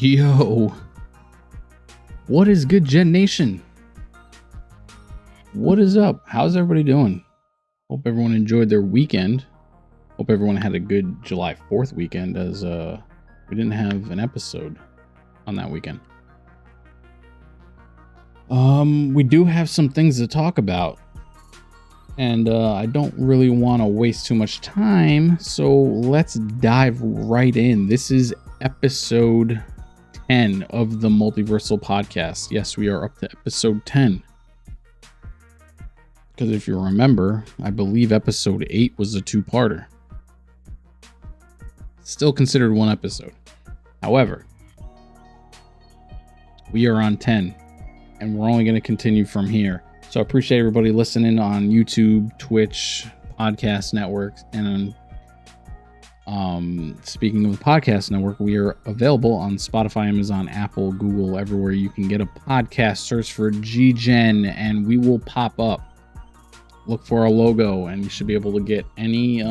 Yo, what is good, Gen Nation? What is up? How's everybody doing? Hope everyone enjoyed their weekend. Hope everyone had a good July 4th weekend, as we didn't have an episode on that weekend. We do have some things to talk about, and I don't really want to waste too much time, so let's dive right in. This is episode 10 of the Multiversal podcast. Yes, we are up to episode 10. Because if you remember, I believe episode 8 was a two-parter. Still considered one episode. However, we are on 10, and we're only going to continue from here. So I appreciate everybody listening on YouTube, Twitch, podcast networks, and speaking of the podcast network, we are available on Spotify, Amazon, Apple, Google, everywhere you can get a podcast. Search for GGEN and we will pop up. Look for our logo and you should be able to get any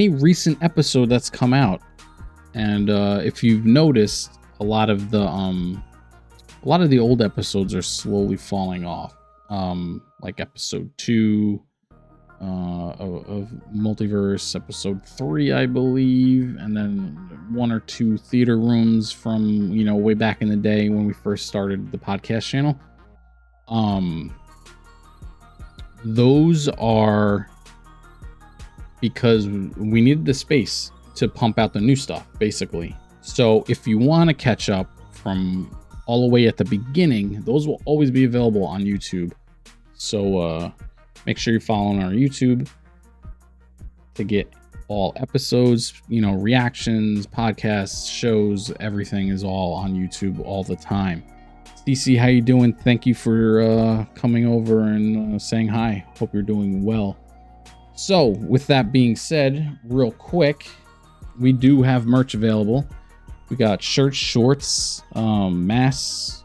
recent episode that's come out. And if you've noticed, a lot of the old episodes are slowly falling off. Like episode 2 of Multiverse, episode 3, I believe, and then 1 or 2 theater rooms from, way back in the day when we first started the podcast channel. Those are because we needed the space to pump out the new stuff, basically. So if you want to catch up from all the way at the beginning, those will always be available on YouTube. So make sure you're following our YouTube to get all episodes, reactions, podcasts, shows, everything is all on YouTube all the time. CC, how you doing? Thank you for coming over and saying hi. Hope you're doing well. So with that being said, real quick, we do have merch available. We got shirts, shorts, masks,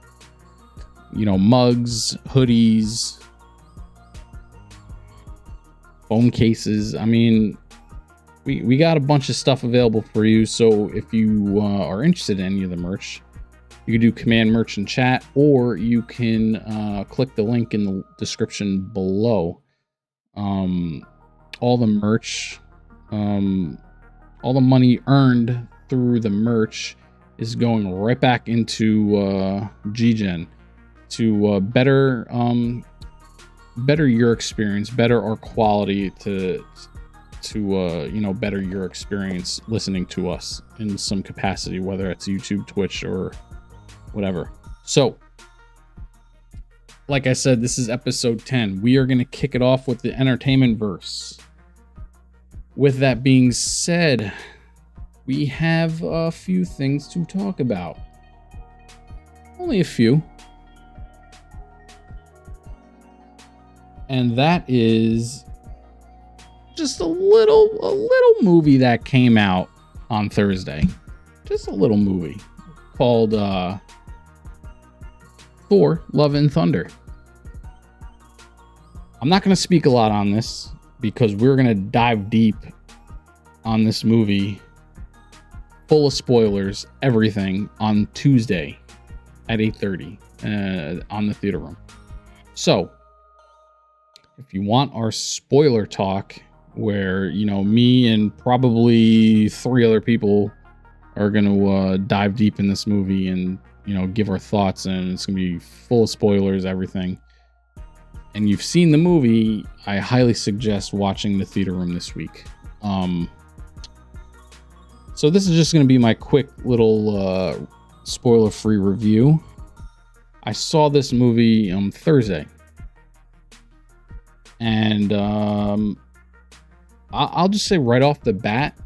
mugs, hoodies, phone cases. I mean, we got a bunch of stuff available for you. So if you are interested in any of the merch, you can do command merch in chat, or you can click the link in the description below. All the merch, all the money earned through the merch is going right back into GGEN to better your experience, better our quality, to better your experience listening to us in some capacity, whether it's YouTube, Twitch, or whatever. So like I said, this is episode 10. We are going to kick it off with the entertainment verse. With that being said, we have a few things to talk about. Only a few. And that is just a little movie that came out on Thursday. Just a little movie called Thor, Love and Thunder. I'm not going to speak a lot on this because we're going to dive deep on this movie, full of spoilers, everything, on Tuesday at 8:30 on the theater room. So if you want our spoiler talk, where me and probably 3 other people are going to dive deep in this movie and give our thoughts, and it's going to be full of spoilers, everything, and you've seen the movie, I highly suggest watching the theater room this week. So this is just going to be my quick little spoiler-free review. I saw this movie Thursday, and I'll just say right off the bat,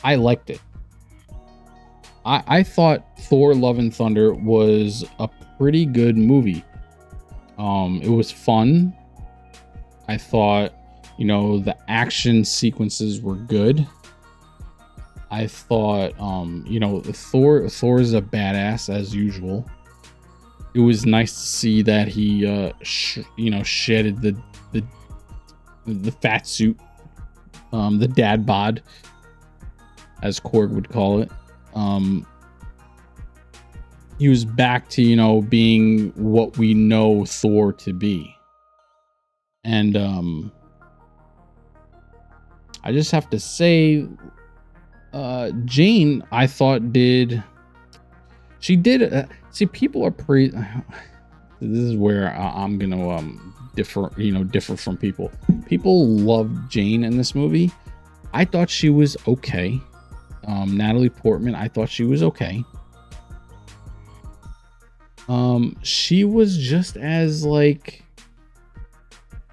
I liked it. I thought Thor, Love and Thunder was a pretty good movie. It was fun. I thought, the action sequences were good. I thought, Thor is a badass as usual. It was nice to see that he, shedded the fat suit, the dad bod. as Korg would call it. He was back to, you know, being what we know Thor to be. And I just have to say, Jane, I thought did see, people are this is where I'm gonna differ from people. People love Jane in this movie. I thought she was okay. Natalie Portman, I thought she was okay. She was just as like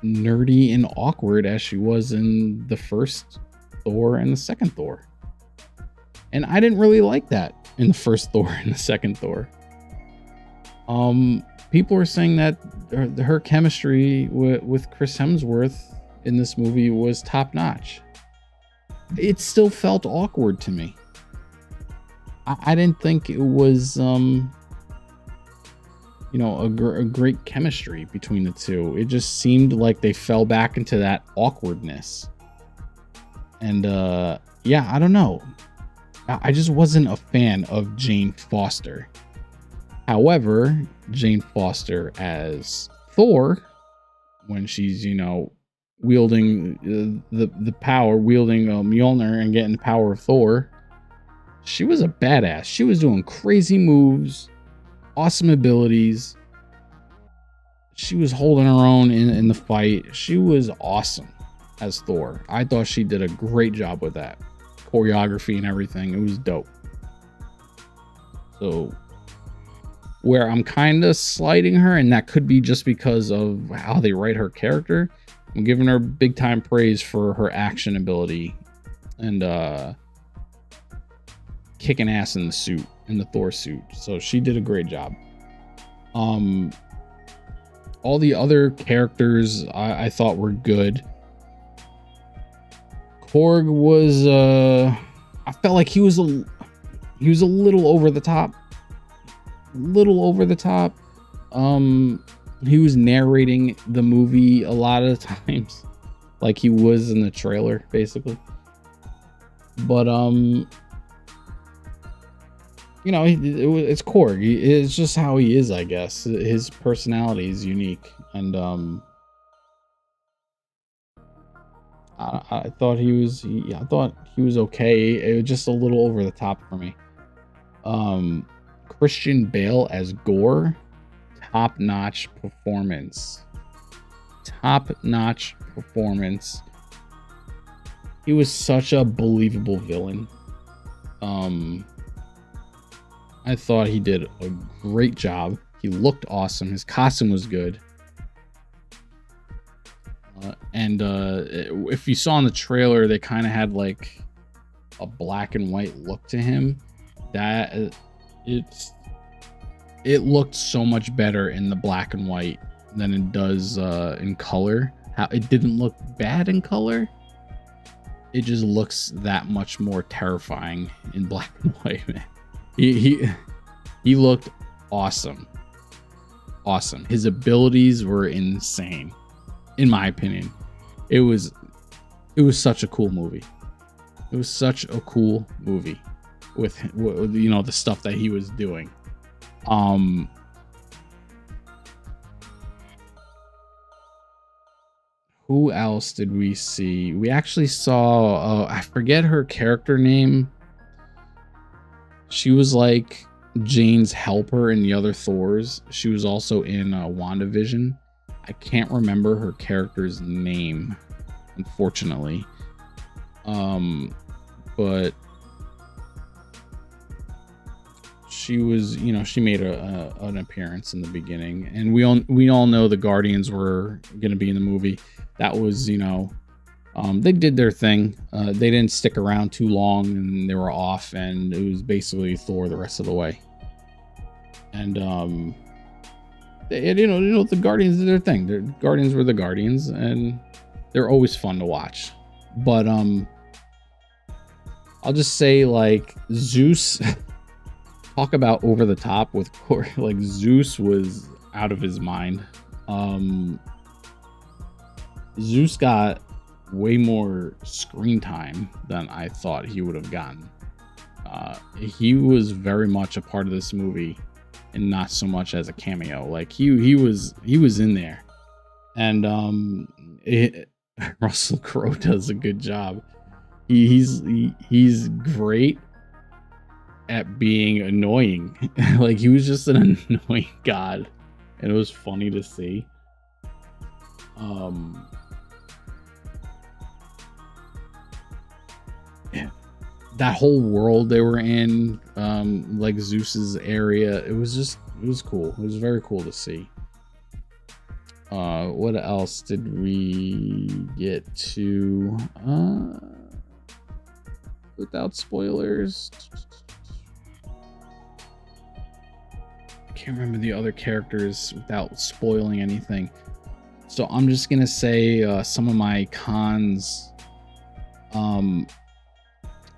nerdy and awkward as she was in the first Thor and the second Thor. And I didn't really like that in the first Thor and the second Thor. People are saying that her chemistry with Chris Hemsworth in this movie was top notch. It still felt awkward to me. I didn't think it was, a great chemistry between the two. It just seemed like they fell back into that awkwardness. And yeah, I don't know. I just wasn't a fan of Jane Foster. However, Jane Foster as Thor, when she's, wielding the power, wielding Mjolnir and getting the power of Thor, she was a badass. She was doing crazy moves, awesome abilities. She was holding her own in the fight. She was awesome as Thor. I thought she did a great job with that. Choreography and everything. It was dope. So where I'm kind of slighting her, and that could be just because of how they write her character, I'm giving her big time praise for her action ability and kicking ass in the suit, in the Thor suit. So she did a great job. All the other characters I thought were good. Korg was I felt like he was a little over the top. He was narrating the movie a lot of times, like he was in the trailer, basically. But it's Korg. It's just how he is, I guess. His personality is unique, and I thought he was okay. It was just a little over the top for me. Christian Bale as Gore, top-notch performance. He was such a believable villain. I thought he did a great job. He looked awesome. His costume was good. And if you saw in the trailer, they kind of had like a black and white look to him. That it looked so much better in the black and white than it does in color. How it didn't look bad in color. It just looks that much more terrifying in black and white, man. He looked awesome. His abilities were insane. In my opinion, it was such a cool movie. It was such a cool movie with the stuff that he was doing. Who else did we see? We actually saw I forget her character name. She was like Jane's helper in the other Thors. She was also in WandaVision. I can't remember her character's name, unfortunately. But she was, she made an appearance in the beginning, and we all know the Guardians were going to be in the movie. That was, they did their thing. They didn't stick around too long, and they were off, and it was basically Thor the rest of the way. And the Guardians did their thing. The Guardians were the Guardians, and they're always fun to watch. But I'll just say, like, Zeus. Talk about over the top with Korg. Like, Zeus was out of his mind. Zeus got way more screen time than I thought he would have gotten. he was very much a part of this movie and not so much as a cameo. Like he was in there, and Russell Crowe does a good job. He's great at being annoying. Like he was just an annoying god, and it was funny to see. Yeah, that whole world they were in, like Zeus's area, it was cool. It was very cool to see. What else did we get to? Without spoilers, I can't remember the other characters without spoiling anything. So I'm just gonna say some of my cons.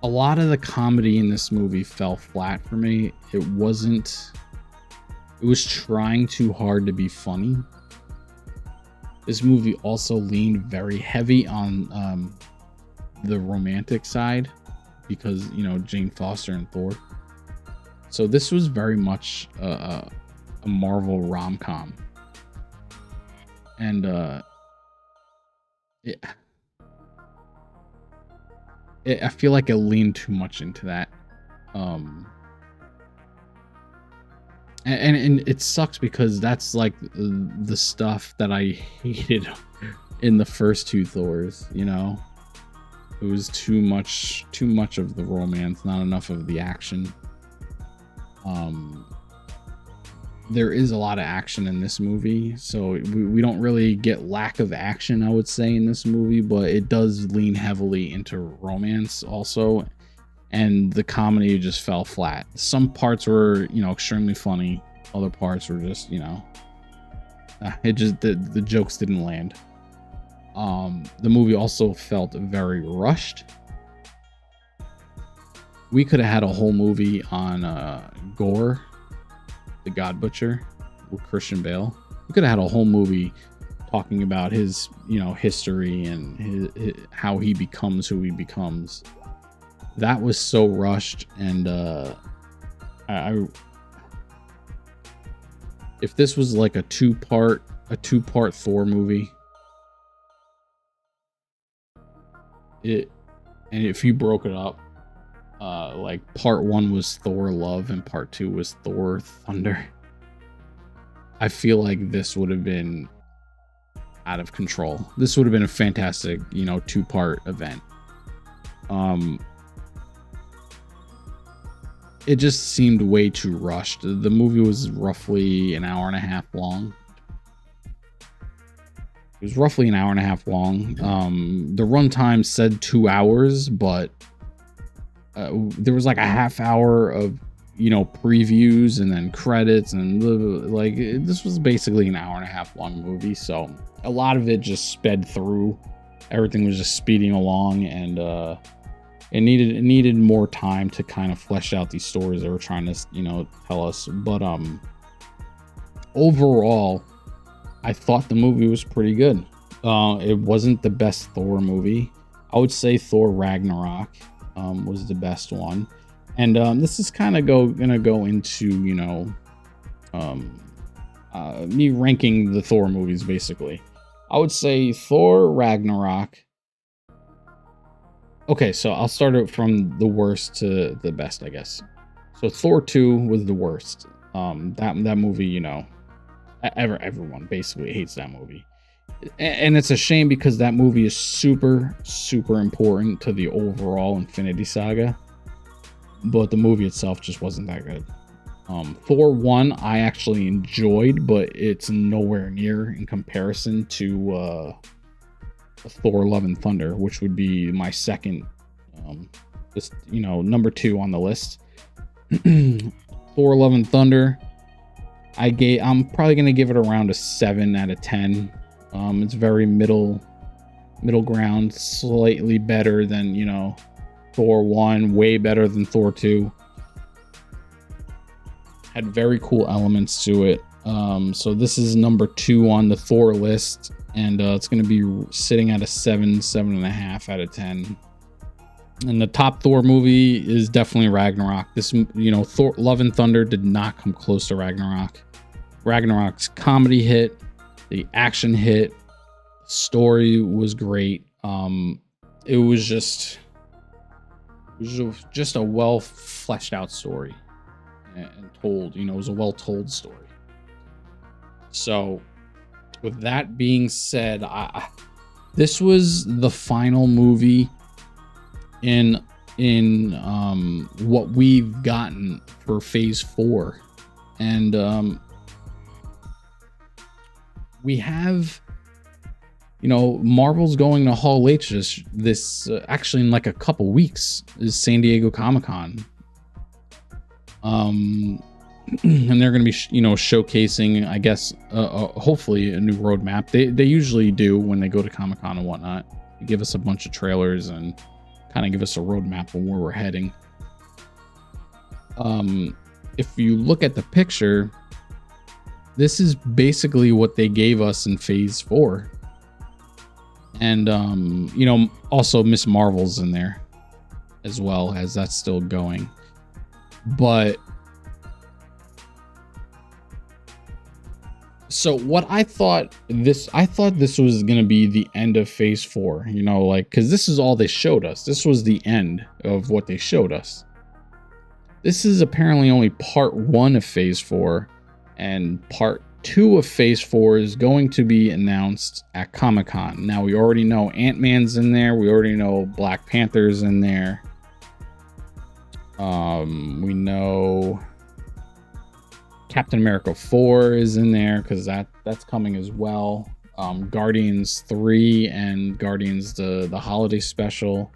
A lot of the comedy in this movie fell flat for me. It was trying too hard to be funny. This movie also leaned very heavy on the romantic side because, you know, Jane Foster and Thor. So this was very much a Marvel rom-com. And I feel like it leaned too much into that. And it sucks because that's like the stuff that I hated in the first two Thors, you know? It was too much of the romance, not enough of the action. There is a lot of action in this movie, so we don't really get lack of action, I would say, in this movie, but it does lean heavily into romance also, and the comedy just fell flat. Some parts were, you know, extremely funny. Other parts were just, you know, the jokes didn't land. The movie also felt very rushed. We could have had a whole movie on Gore, the God Butcher, with Christian Bale. We could have had a whole movie talking about his, you know, history and his how he becomes who he becomes. That was so rushed, and if this was like a two-part Thor movie, and if you broke it up, like part 1 was Thor Love and part 2 was Thor Thunder, I feel like this would have been out of control. This would have been a fantastic, you know, 2-part event. It just seemed way too rushed. The movie was roughly an hour and a half long. It was roughly an hour and a half long. The runtime said 2 hours, but there was like a half hour of, you know, previews and then credits, and this was basically an hour and a half long movie. So a lot of it just sped through. Everything was just speeding along, and it needed more time to kind of flesh out these stories they were trying to, you know, tell us. But overall, I thought the movie was pretty good. It wasn't the best Thor movie. I would say Thor Ragnarok was the best one, and this is kind of gonna go into, you know, me ranking the Thor movies. Basically, I would say Thor Ragnarok. Okay, so I'll start it from the worst to the best, I guess. So Thor 2 was the worst. That movie, you know, everyone basically hates that movie. And it's a shame because that movie is super, super important to the overall Infinity Saga. But the movie itself just wasn't that good. Thor 1 I actually enjoyed, but it's nowhere near in comparison to Thor Love and Thunder, which would be my second, you know, number 2 on the list. Thor Love and Thunder, I'm probably gonna give it around a 7 out of 10. It's very middle ground, slightly better than, you know, Thor 1, way better than Thor 2. Had very cool elements to it. So this is number 2 on the Thor list, and it's going to be sitting at a 7.5 out of 10. And the top Thor movie is definitely Ragnarok. This, Thor: Love and Thunder did not come close to Ragnarok. Ragnarok's comedy hit, the action hit, the story was great. It was just a well fleshed out story and told. It was a well told story. So, with that being said, this was the final movie in what we've gotten for Phase 4, and we have, Marvel's going to Hall H this actually in like a couple weeks is San Diego Comic-Con. And they're going to be, showcasing, I guess, hopefully a new roadmap. They usually do when they go to Comic-Con and whatnot. They give us a bunch of trailers and kind of give us a roadmap of where we're heading. If you look at the picture, this is basically what they gave us in Phase 4. And, also Miss Marvel's in there as well, as that's still going. But so what I thought this was going to be the end of Phase 4, because this is all they showed us. This was the end of what they showed us. This is apparently only part 1 of Phase 4, and part 2 of Phase 4 is going to be announced at Comic-Con. Now, we already know Ant-Man's in there. We already know Black Panther's in there. We know Captain America 4 is in there because that's coming as well. Guardians 3 and Guardians the holiday special.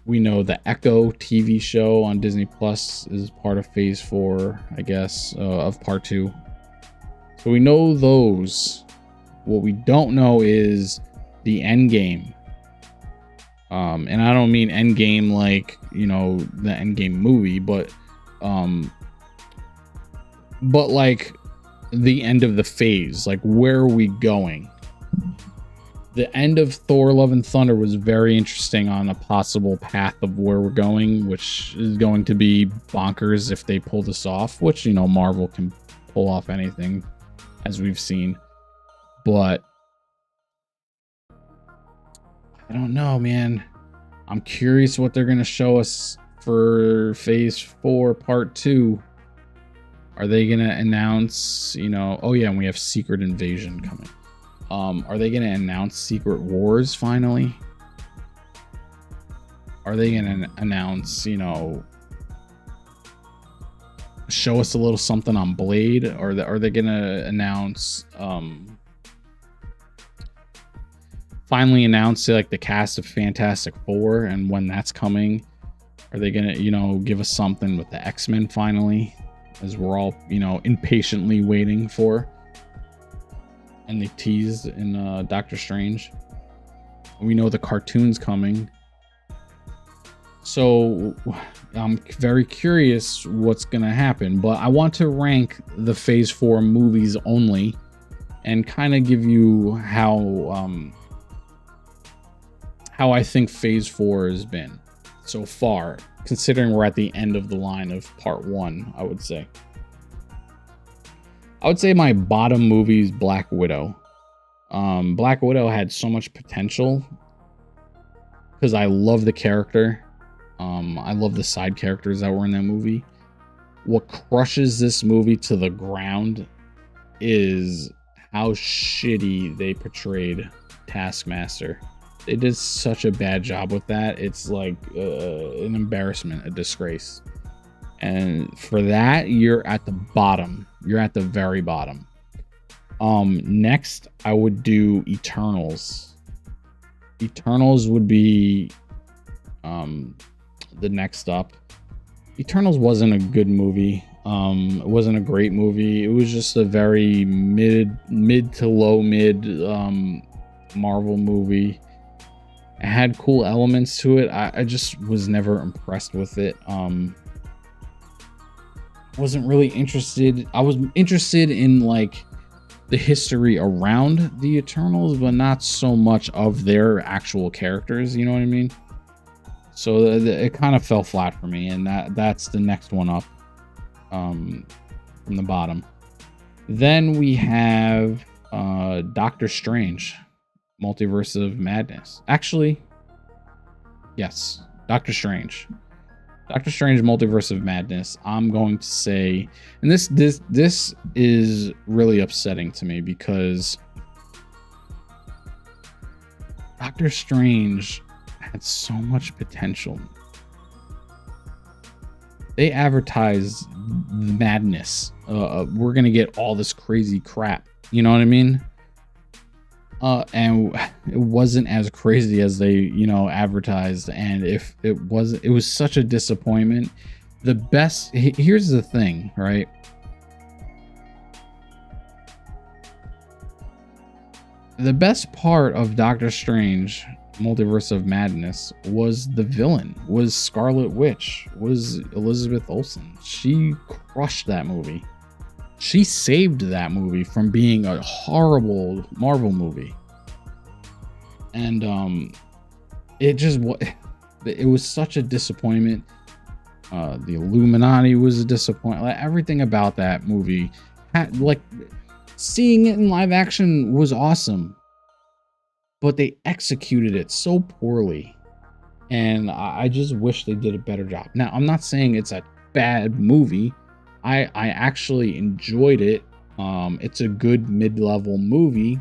We know the Echo TV show on Disney Plus is part of Phase 4, I guess, of part 2. So we know those. What we don't know is the end game. And I don't mean end game like, the end game movie, but like the end of the phase, like where are we going? The end of Thor: Love and Thunder was very interesting on a possible path of where we're going, which is going to be bonkers if they pull this off, which, Marvel can pull off anything, as we've seen. But I don't know, man. I'm curious what they're going to show us for Phase 4 Part 2. Are they going to announce, oh yeah, and we have Secret Invasion coming. Are they going to announce Secret Wars finally? Are they going to announce, show us a little something on Blade? Or are they going to announce, finally announce like the cast of Fantastic Four and when that's coming? Are they going to, give us something with the X-Men finally, as we're all, impatiently waiting for? And they teased in Doctor Strange. We know the cartoon's coming. So I'm very curious what's going to happen. But I want to rank the Phase 4 movies only and kind of give you how I think Phase 4 has been so far, considering we're at the end of the line of Part 1, I would say. I would say my bottom movie is Black Widow. Black Widow had so much potential because I love the character. I love the side characters that were in that movie. What crushes this movie to the ground is how shitty they portrayed Taskmaster. They did such a bad job with that. It's like an embarrassment, a disgrace. And for that, you're at the bottom. You're at the very bottom. Next, I would do Eternals. Eternals would be the next up. Eternals wasn't a good movie. It wasn't a great movie. It was just a very mid to low mid Marvel movie. It had cool elements to it. I just was never impressed with it. Wasn't really interested. I was interested in like the history around the Eternals, but not so much of their actual characters. You know what I mean? So it kind of fell flat for me, and that's the next one up from the bottom. Then we have Doctor Strange, Multiverse of Madness. Actually, yes, Doctor Strange. Doctor Strange Multiverse of Madness. I'm going to say, and this is really upsetting to me because Doctor Strange had so much potential. They advertised madness. We're gonna get all this crazy crap. You know what I mean? And it wasn't as crazy as they, advertised. And if it was such a disappointment. The best, here's the thing, right? The best part of Doctor Strange Multiverse of Madness was the villain, was Scarlet Witch, was Elizabeth Olsen. She crushed that movie. She saved that movie from being a horrible Marvel movie. And it was such a disappointment. The Illuminati was a disappointment. Like, everything about that movie had, like, seeing it in live action was awesome, but they executed it so poorly. And I just wish they did a better job. Now, I'm not saying it's a bad movie. I actually enjoyed it. It's a good mid-level movie.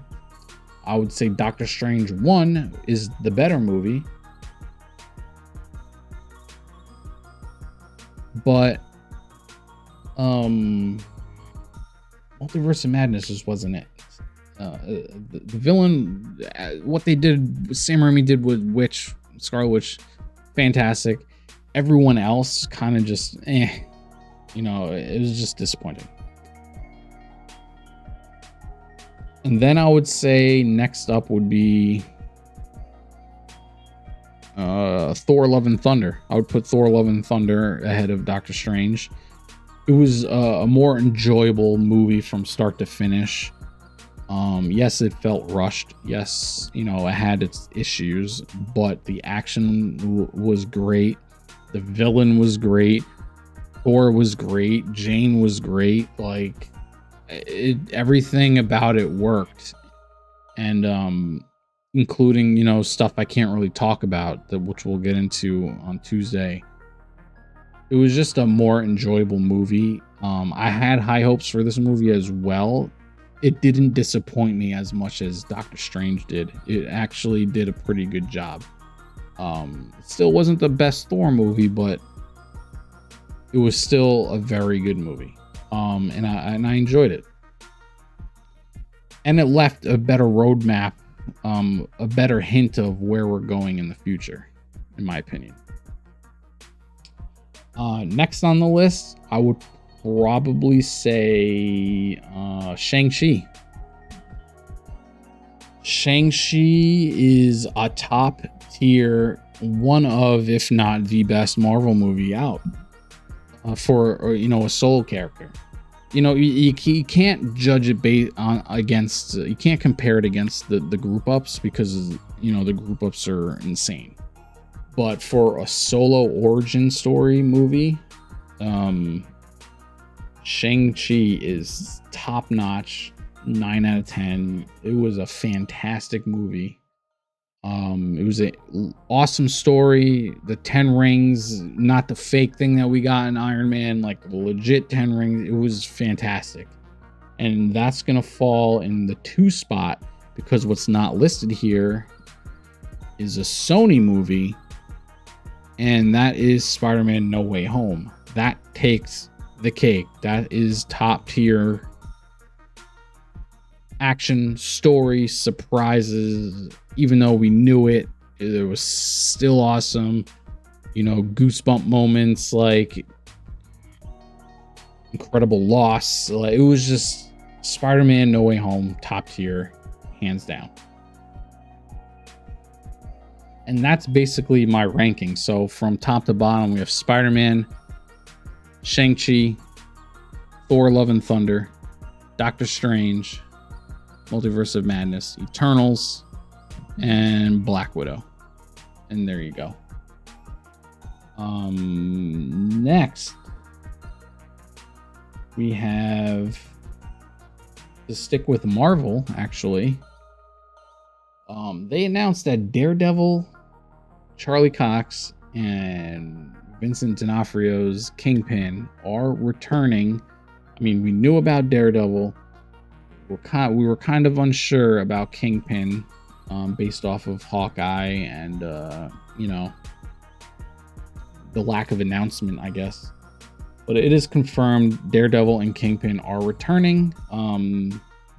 I would say Doctor Strange 1 is the better movie. But Multiverse of Madness just wasn't it. The villain, what they did, Sam Raimi did with Scarlet Witch, fantastic. Everyone else kind of just, it was just disappointing. And then I would say next up would be Thor: Love and Thunder. I would put Thor: Love and Thunder ahead of Doctor Strange. It was a more enjoyable movie from start to finish. Yes, it felt rushed. Yes, it had its issues, but the action was great. The villain was great. Thor was great. Jane was great. Like, everything about it worked. And including, stuff I can't really talk about, which we'll get into on Tuesday. It was just a more enjoyable movie. I had high hopes for this movie as well. It didn't disappoint me as much as Doctor Strange did. It actually did a pretty good job. It still wasn't the best Thor movie, but it was still a very good movie. And I enjoyed it. And it left a better roadmap, a better hint of where we're going in the future, in my opinion. Next on the list, I would probably say Shang-Chi. Shang-Chi is a top tier, one of, if not the best Marvel movie out for a solo character. You can't judge it based on against. You can't compare it against the group ups because the group ups are insane. But for a solo origin story movie, Shang-Chi is top notch, 9 out of 10. It was a fantastic movie. It was an awesome story. The 10 rings, not the fake thing that we got in Iron Man, like the legit 10 rings. It was fantastic. And that's going to fall in the 2 spot because what's not listed here is a Sony movie, and that is Spider-Man No Way Home. That takes the cake. That is top tier action, story, surprises. Even though we knew it was still awesome. Goosebump moments, like incredible loss. Like, it was just Spider-Man No Way Home, top tier, hands down. And that's basically my ranking. So from top to bottom, we have Spider-Man, Shang-Chi, Thor: Love and Thunder, Doctor Strange, Multiverse of Madness, Eternals, and Black Widow. And there you go. Next, we have, to stick with Marvel, actually. They announced that Daredevil, Charlie Cox, and Vincent D'Onofrio's Kingpin are returning. I mean, we knew about Daredevil. We were kind of unsure about Kingpin, based off of Hawkeye and you know, the lack of announcement, I guess. But it is confirmed Daredevil and Kingpin are returning.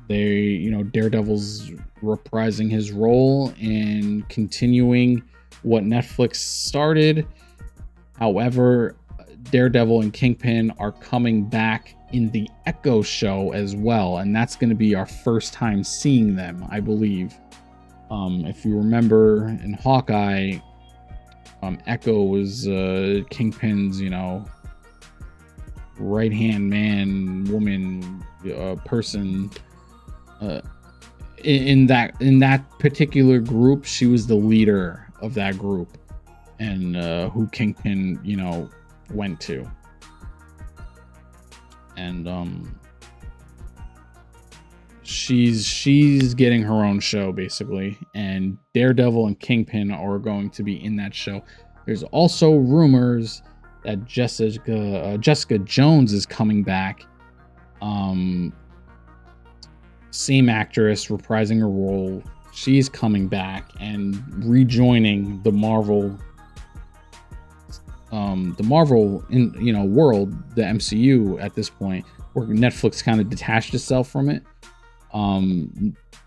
Daredevil's reprising his role and continuing what Netflix started. However, Daredevil and Kingpin are coming back in the Echo show as well, and that's going to be our first time seeing them, I believe. If you remember in Hawkeye, Echo was Kingpin's, right-hand man, woman, person. In that particular group, she was the leader of that group, and who Kingpin, went to. And she's getting her own show, basically, and Daredevil and Kingpin are going to be in that show. There's also rumors that Jessica Jones is coming back. Same actress reprising her role. She's coming back and rejoining the Marvel world, the MCU at this point, where Netflix kind of detached itself from it.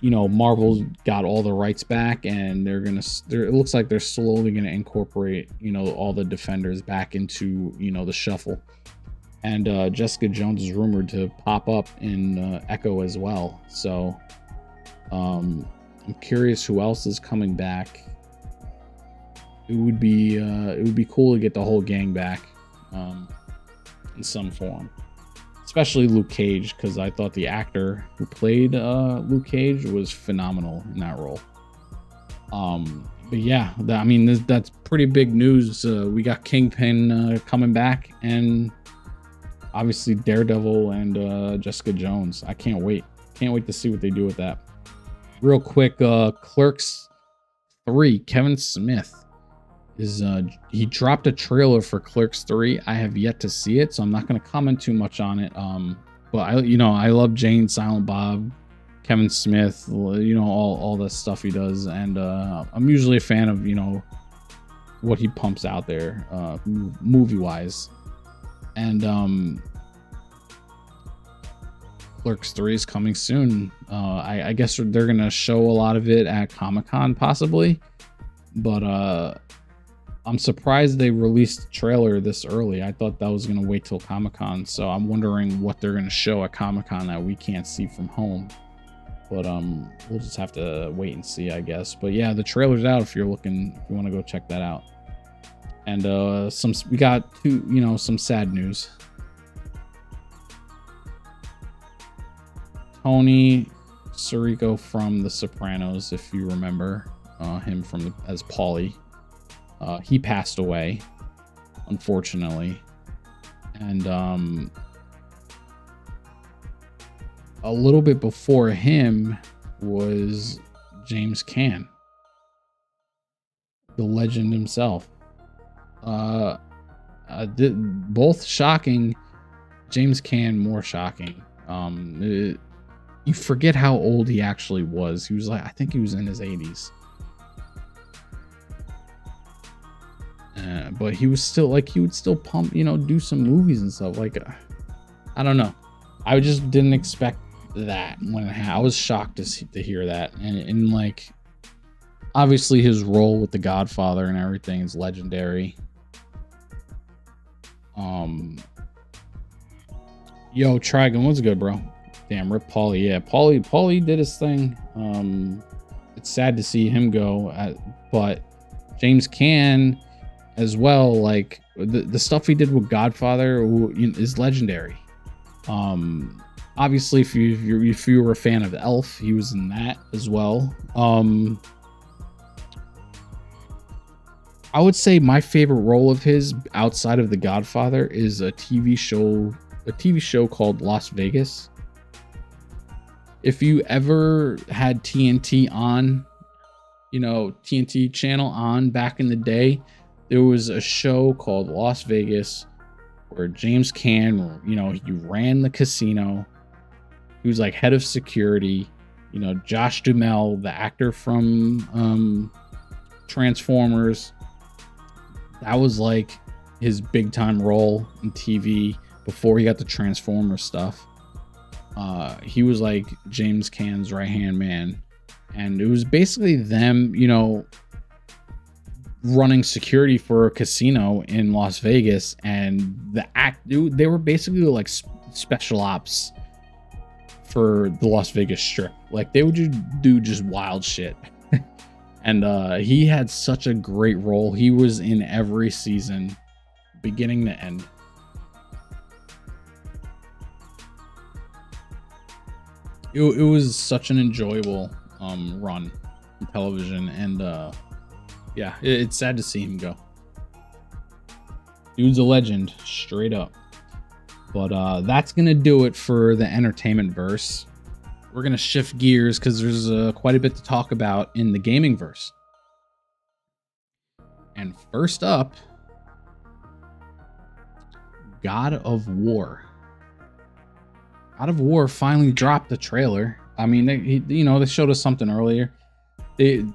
Marvel's got all the rights back, and it looks like they're slowly gonna incorporate, all the Defenders back into, the shuffle. And Jessica Jones is rumored to pop up in Echo as well. So I'm curious who else is coming back. It would be cool to get the whole gang back in some form, especially Luke Cage, because I thought the actor who played Luke Cage was phenomenal in that role. But yeah, that's pretty big news. We got Kingpin coming back, and obviously Daredevil and Jessica Jones. I can't wait to see what they do with that. Real quick, Clerks 3, Kevin Smith he dropped a trailer for Clerks 3. I have yet to see it, so I'm not going to comment too much on it. But I love Jane, Silent Bob, Kevin Smith, all the stuff he does, and I'm usually a fan of what he pumps out there, movie wise. And Clerks 3 is coming soon. I guess they're gonna show a lot of it at Comic-Con possibly, but I'm surprised they released the trailer this early. I thought that was gonna wait till Comic-Con, so I'm wondering what they're gonna show at Comic-Con that we can't see from home. But we'll just have to wait and see, I guess. But yeah, the trailer's out if you want to go check that out. And we got some sad news. Tony Sirico from The Sopranos, if you remember him as Paulie, he passed away, unfortunately. And a little bit before him was James Caan, the legend himself. Both shocking. James Caan more shocking. You forget how old he actually was. He was I think he was in his 80s. But he was still he would still pump, do some movies and stuff. I don't know. I just didn't expect that when it happened. I was shocked to hear that. And obviously his role with The Godfather and everything is legendary. Yo, Trigon, what's good, bro? Damn, rip Paulie. Yeah, Paulie did his thing. It's sad to see him go, but James Caan as well. The stuff he did with Godfather is legendary. Obviously, if you were a fan of Elf, he was in that as well. I would say my favorite role of his outside of The Godfather is a TV show called Las Vegas. If you ever had TNT on, TNT channel on back in the day, there was a show called Las Vegas where James Caan, he ran the casino. He was like head of security. Josh Duhamel, the actor from Transformers, that was like his big time role in TV before he got the Transformers stuff. He was like James Caan's right hand man, and it was basically them, running security for a casino in Las Vegas, and they were basically like special ops for the Las Vegas Strip. Like they would do just wild shit. And he had such a great role. He was in every season, beginning to end. It was such an enjoyable run on television, and yeah, it's sad to see him go. Dude's a legend, straight up. But that's gonna do it for the entertainment verse. We're gonna shift gears because there's quite a bit to talk about in the gaming verse. And first up, God of War. God of War finally dropped the trailer. I mean, they showed us something earlier. They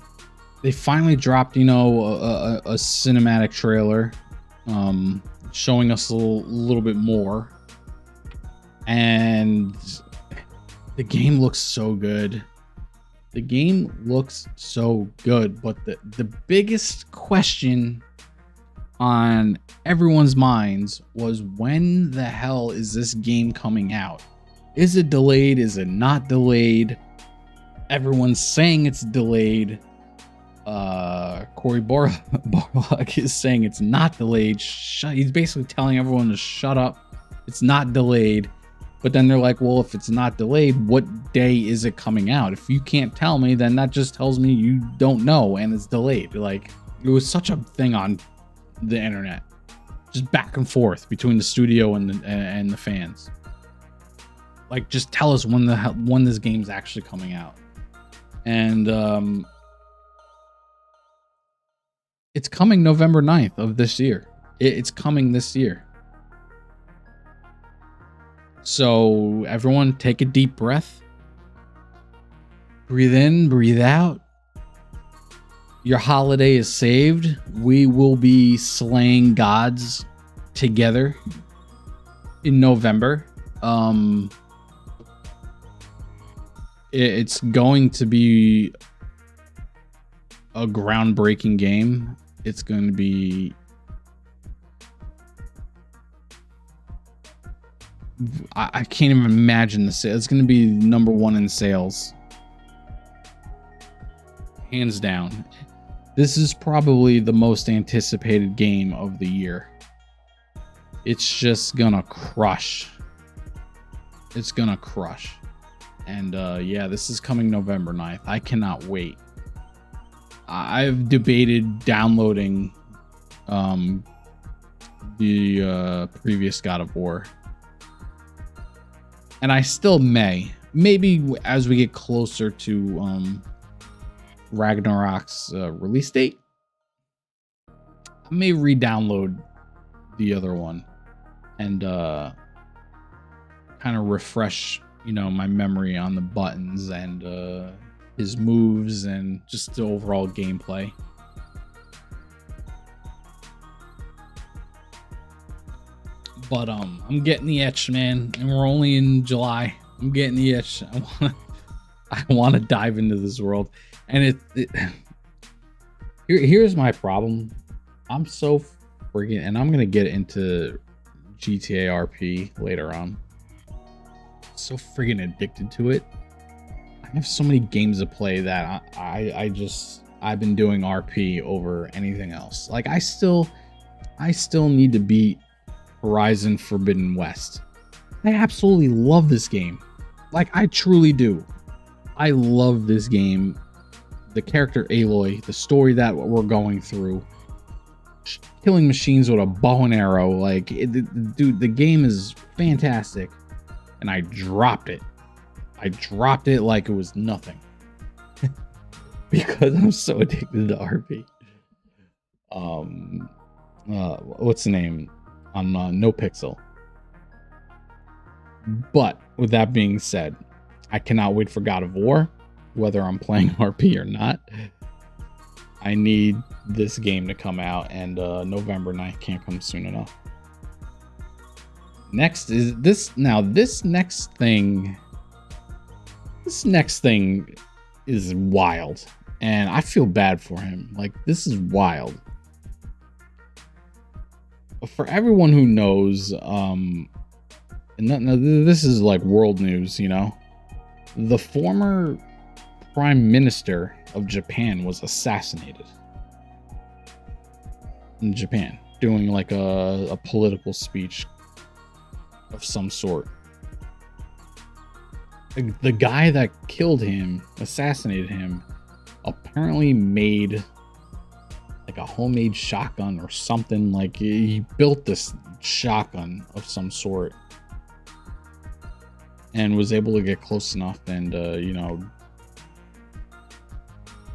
finally dropped, a cinematic trailer, showing us a little bit more. And the game looks so good. The game looks so good, but the biggest question on everyone's minds was, when the hell is this game coming out? Is it delayed? Is it not delayed? Everyone's saying it's delayed. Corey Barlock is saying it's not delayed. He's basically telling everyone to shut up. It's not delayed. But then they're like, well, if it's not delayed, what day is it coming out? If you can't tell me, then that just tells me you don't know and it's delayed. Like, it was such a thing on the internet, just back and forth between the studio and the fans. Like, just tell us when this game's actually coming out. And it's coming November 9th of this year. It's coming this year. So everyone take a deep breath. Breathe in, breathe out. Your holiday is saved. We will be slaying gods together in November. It's going to be a groundbreaking game. It's going to be... I can't even imagine the sales. It's going to be number one in sales. Hands down. This is probably the most anticipated game of the year. It's just gonna crush. It's gonna crush. And yeah, this is coming November 9th. I cannot wait. I've debated downloading the previous God of War. And I still may. Maybe as we get closer to Ragnarok's release date, I may re-download the other one and kind of refresh, my memory on the buttons and his moves and just the overall gameplay. But I'm getting the itch, man, and we're only in July. I'm getting the itch. I want to dive into this world, and here's my problem. I'm so friggin', and I'm gonna get into GTA RP later on. So friggin' addicted to it. I have so many games to play that I've been doing RP over anything else. Like I still need to beat Horizon Forbidden West. I absolutely love this game. Like, I truly do. I love this game. The character Aloy, the story that we're going through, killing machines with a bow and arrow. Like, dude, the game is fantastic. And I dropped it. I dropped it like it was nothing. Because I'm so addicted to RP. What's the name? On No Pixel. But with that being said, I cannot wait for God of War, whether I'm playing RP or not. I need this game to come out, and November 9th can't come soon enough. Next is this. Now, this next thing is wild, and I feel bad for him. Like, this is wild. For everyone who knows, and this is like world news, you know, the former prime minister of Japan was assassinated in Japan, doing like a political speech of some sort. The guy that killed him, assassinated him, apparently made like a homemade shotgun or something. Like, he built this shotgun of some sort and was able to get close enough and you know,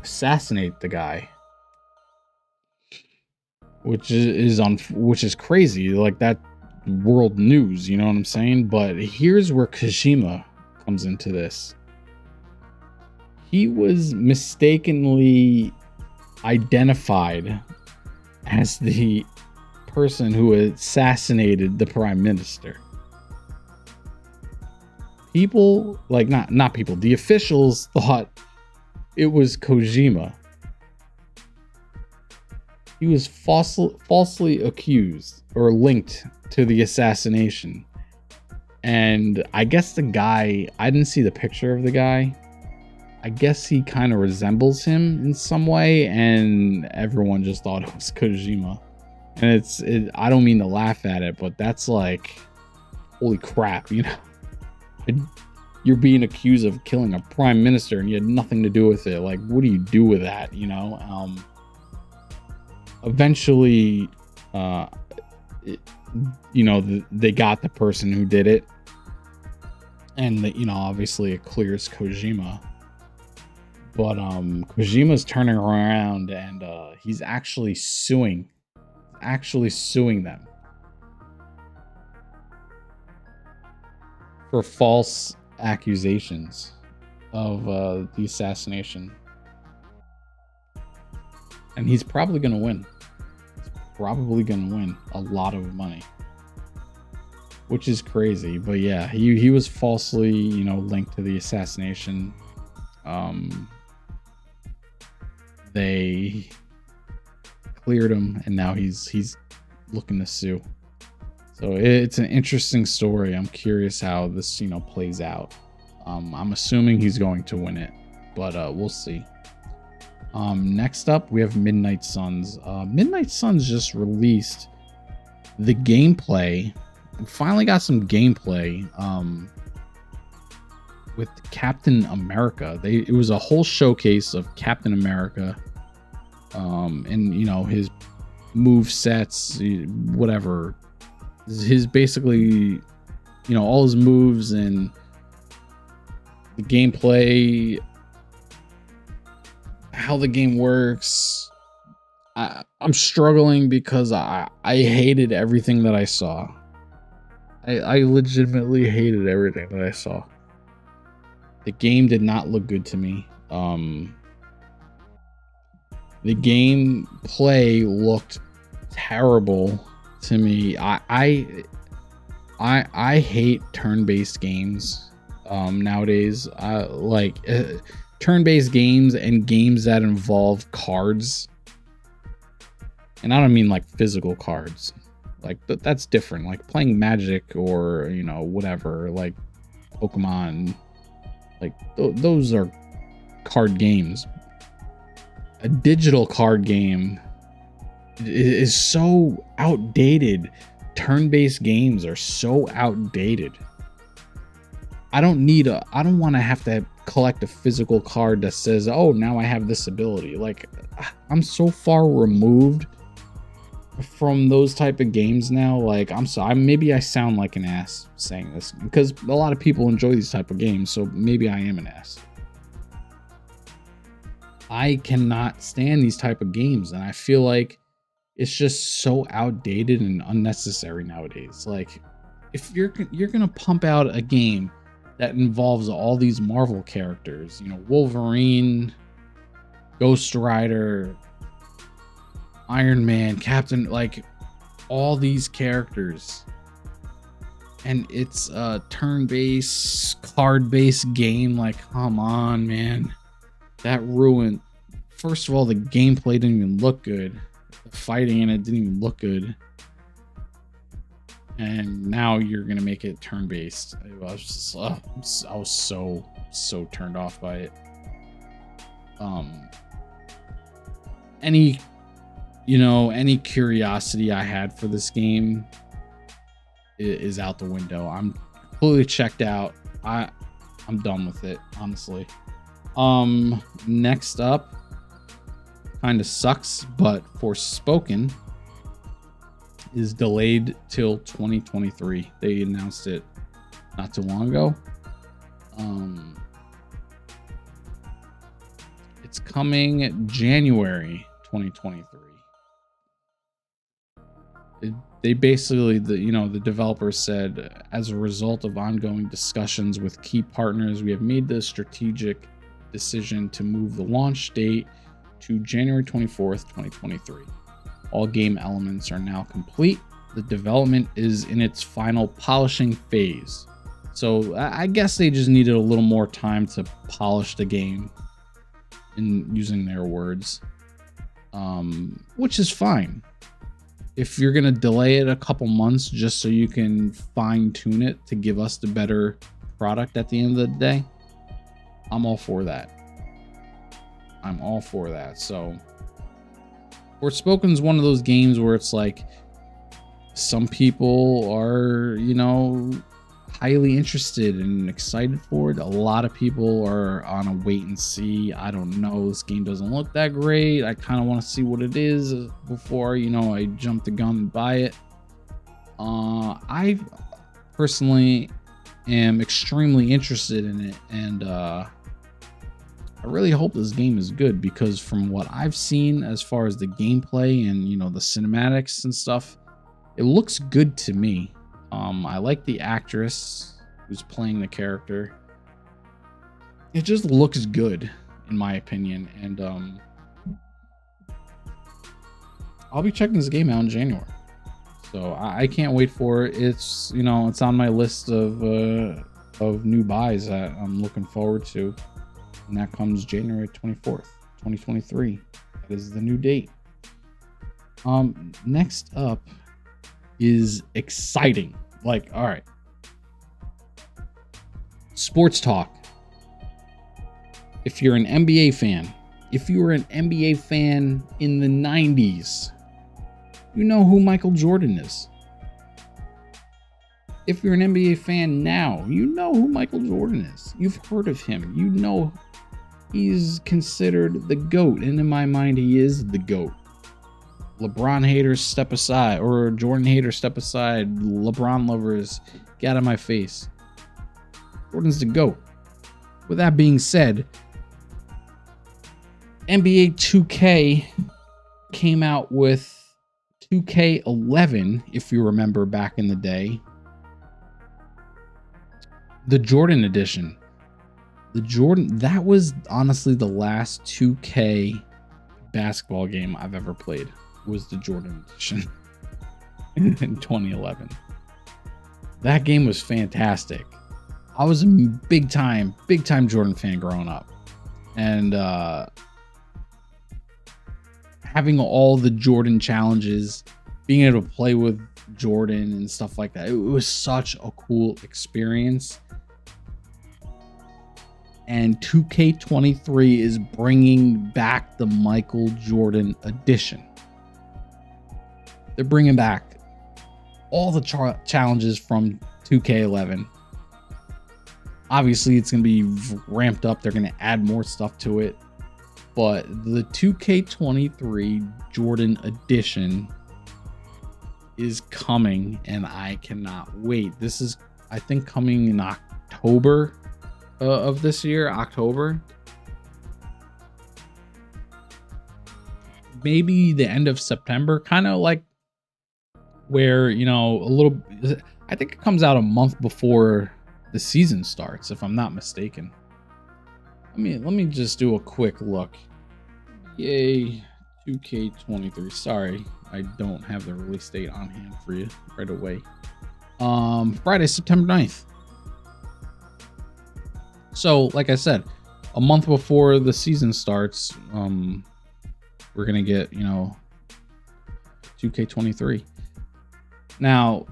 assassinate the guy, which is crazy. Like, that world news, you know what I'm saying? But here's where Kojima comes into this. He was mistakenly identified as the person who assassinated the prime minister. People, like, not people, the officials thought it was Kojima. He was falsely accused or linked to the assassination. And I guess the guy, I didn't see the picture of the guy. I guess he kind of resembles him in some way, and everyone just thought it was Kojima. And I don't mean to laugh at it, but that's like, holy crap, you know? You're being accused of killing a prime minister and you had nothing to do with it. Like, what do you do with that, you know? Eventually, you know, they got the person who did it, and you know, obviously it clears Kojima. But Kojima's turning around, and he's actually suing them for false accusations of the assassination. And he's probably going to win. He's probably going to win a lot of money, which is crazy. But yeah, he was falsely, you know, linked to the assassination. They cleared him, and now he's looking to sue. So it's an interesting story. I'm curious how this, you know, plays out. I'm assuming he's going to win it, but we'll see. Next up, we have Midnight Suns. Midnight Suns just released the gameplay. We finally got some gameplay with Captain America. It was a whole showcase of Captain America, and you know, his move sets, whatever. His basically, you know, all his moves and the gameplay, how the game works. I'm struggling because I hated everything that I saw. I legitimately hated everything that I saw. The game did not look good to me. The gameplay looked terrible to me. I hate turn-based games nowadays. Like turn-based games and games that involve cards. And I don't mean like physical cards. Like that's different. Like playing Magic or, you know, whatever, like Pokemon. Like those are card games. A digital card game is so outdated. Turn-based games are so outdated. I don't want to have to collect a physical card that says, oh, now I have this ability. Like, I'm so far removed from those type of games now. Like, I'm sorry, maybe I sound like an ass saying this because a lot of people enjoy these type of games, so maybe I am an ass. I cannot stand these type of games, and I feel like it's just so outdated and unnecessary nowadays. Like, if you're gonna pump out a game that involves all these Marvel characters, you know, Wolverine, Ghost Rider, Iron Man, Captain, like all these characters, and it's a turn-based, card-based game, like, come on, man. That ruined. First of all, the gameplay didn't even look good. The fighting in it didn't even look good. And now you're gonna make it turn-based. I was so turned off by it. Any curiosity I had for this game is out the window. I'm completely checked out. I'm done with it, honestly. Next up, kind of sucks, but Forspoken is delayed till 2023. They announced it not too long ago. It's coming January 2023. They basically, the developer said, as a result of ongoing discussions with key partners, we have made the strategic decision to move the launch date to January 24th, 2023. All game elements are now complete. The development is in its final polishing phase. So I guess they just needed a little more time to polish the game, in using their words, which is fine. If you're going to delay it a couple months just so you can fine tune it to give us the better product at the end of the day, I'm all for that. So Forspoken's one of those games where it's like, some people are, highly interested and excited for it. A lot of people are on a wait and see. I don't know. This game doesn't look that great. I kind of want to see what it is before, I jump the gun and buy it. I personally am extremely interested in it, and I really hope this game is good, because from what I've seen as far as the gameplay and, the cinematics and stuff, it looks good to me. I like the actress who's playing the character. It just looks good, in my opinion, and I'll be checking this game out in January. So I can't wait for it. It's it's on my list of new buys that I'm looking forward to, and that comes January 24th, 2023. That is the new date. Next up is exciting. Like, all right, sports talk. If you're an NBA fan, if you were an NBA fan in the 90s, you know who Michael Jordan is. If you're an NBA fan now, you know who Michael Jordan is. You've heard of him. You know he's considered the GOAT, and in my mind, he is the GOAT. LeBron haters step aside, or Jordan haters step aside. LeBron lovers, get out of my face. Jordan's the GOAT. With that being said, NBA 2K came out with 2K11, if you remember back in the day. The Jordan edition. That was honestly the last 2K basketball game I've ever played. Was the Jordan edition in 2011. That game was fantastic. I was a big time Jordan fan growing up, and having all the Jordan challenges, being able to play with Jordan and stuff like that, it was such a cool experience. And 2K23 is bringing back the Michael Jordan edition. They're bringing back all the challenges from 2K11. Obviously, it's going to be ramped up. They're going to add more stuff to it. But the 2K23 Jordan Edition is coming, and I cannot wait. This is, I think, coming in October of this year. October. Maybe the end of September. Kind of like where, you know, a little... I think it comes out a month before the season starts, if I'm not mistaken. Let me just do a quick look. Yay, 2K23. Sorry, I don't have the release date on hand for you right away. Friday, September 9th. So, like I said, a month before the season starts, we're gonna get, you know, 2K23. Now,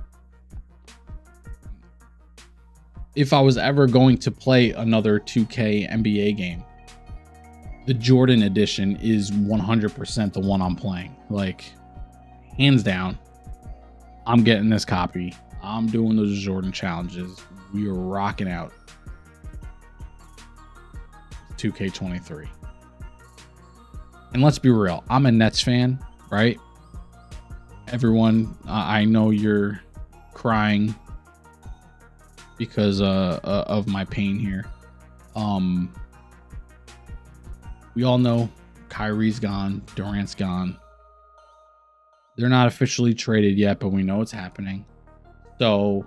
if I was ever going to play another 2K NBA game, the Jordan Edition is 100% the one I'm playing. Like, hands down, I'm getting this copy. I'm doing those Jordan challenges. We are rocking out 2K23. And let's be real, I'm a Nets fan, right? Everyone, I know you're crying because of my pain here. We all know Kyrie's gone, Durant's gone. They're not officially traded yet, but we know it's happening. So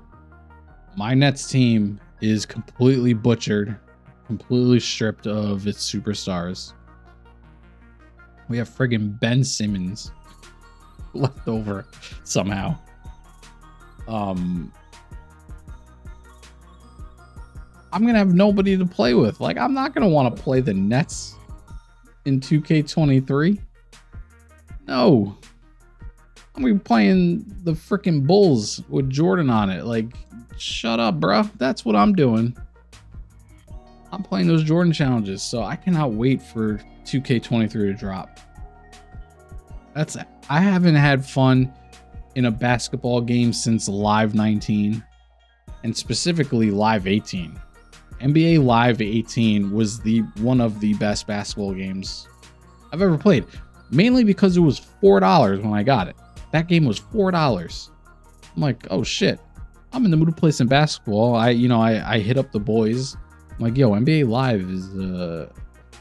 my Nets team is completely butchered, completely stripped of its superstars. We have friggin' Ben Simmons left over somehow. I'm gonna have nobody to play with. Like, I'm not gonna want to play the Nets in 2K23. No, I'm gonna be playing the freaking Bulls with Jordan on it. Like, shut up, bro. That's what I'm doing. I'm playing those Jordan challenges, so I cannot wait for 2K23 to drop. I haven't had fun in a basketball game since Live 19, and specifically Live 18. NBA Live 18 was one of the best basketball games I've ever played, mainly because it was $4 when I got it. That game was $4. I'm like, oh shit, I'm in the mood to play some basketball. I hit up the boys. I'm like, yo, NBA Live is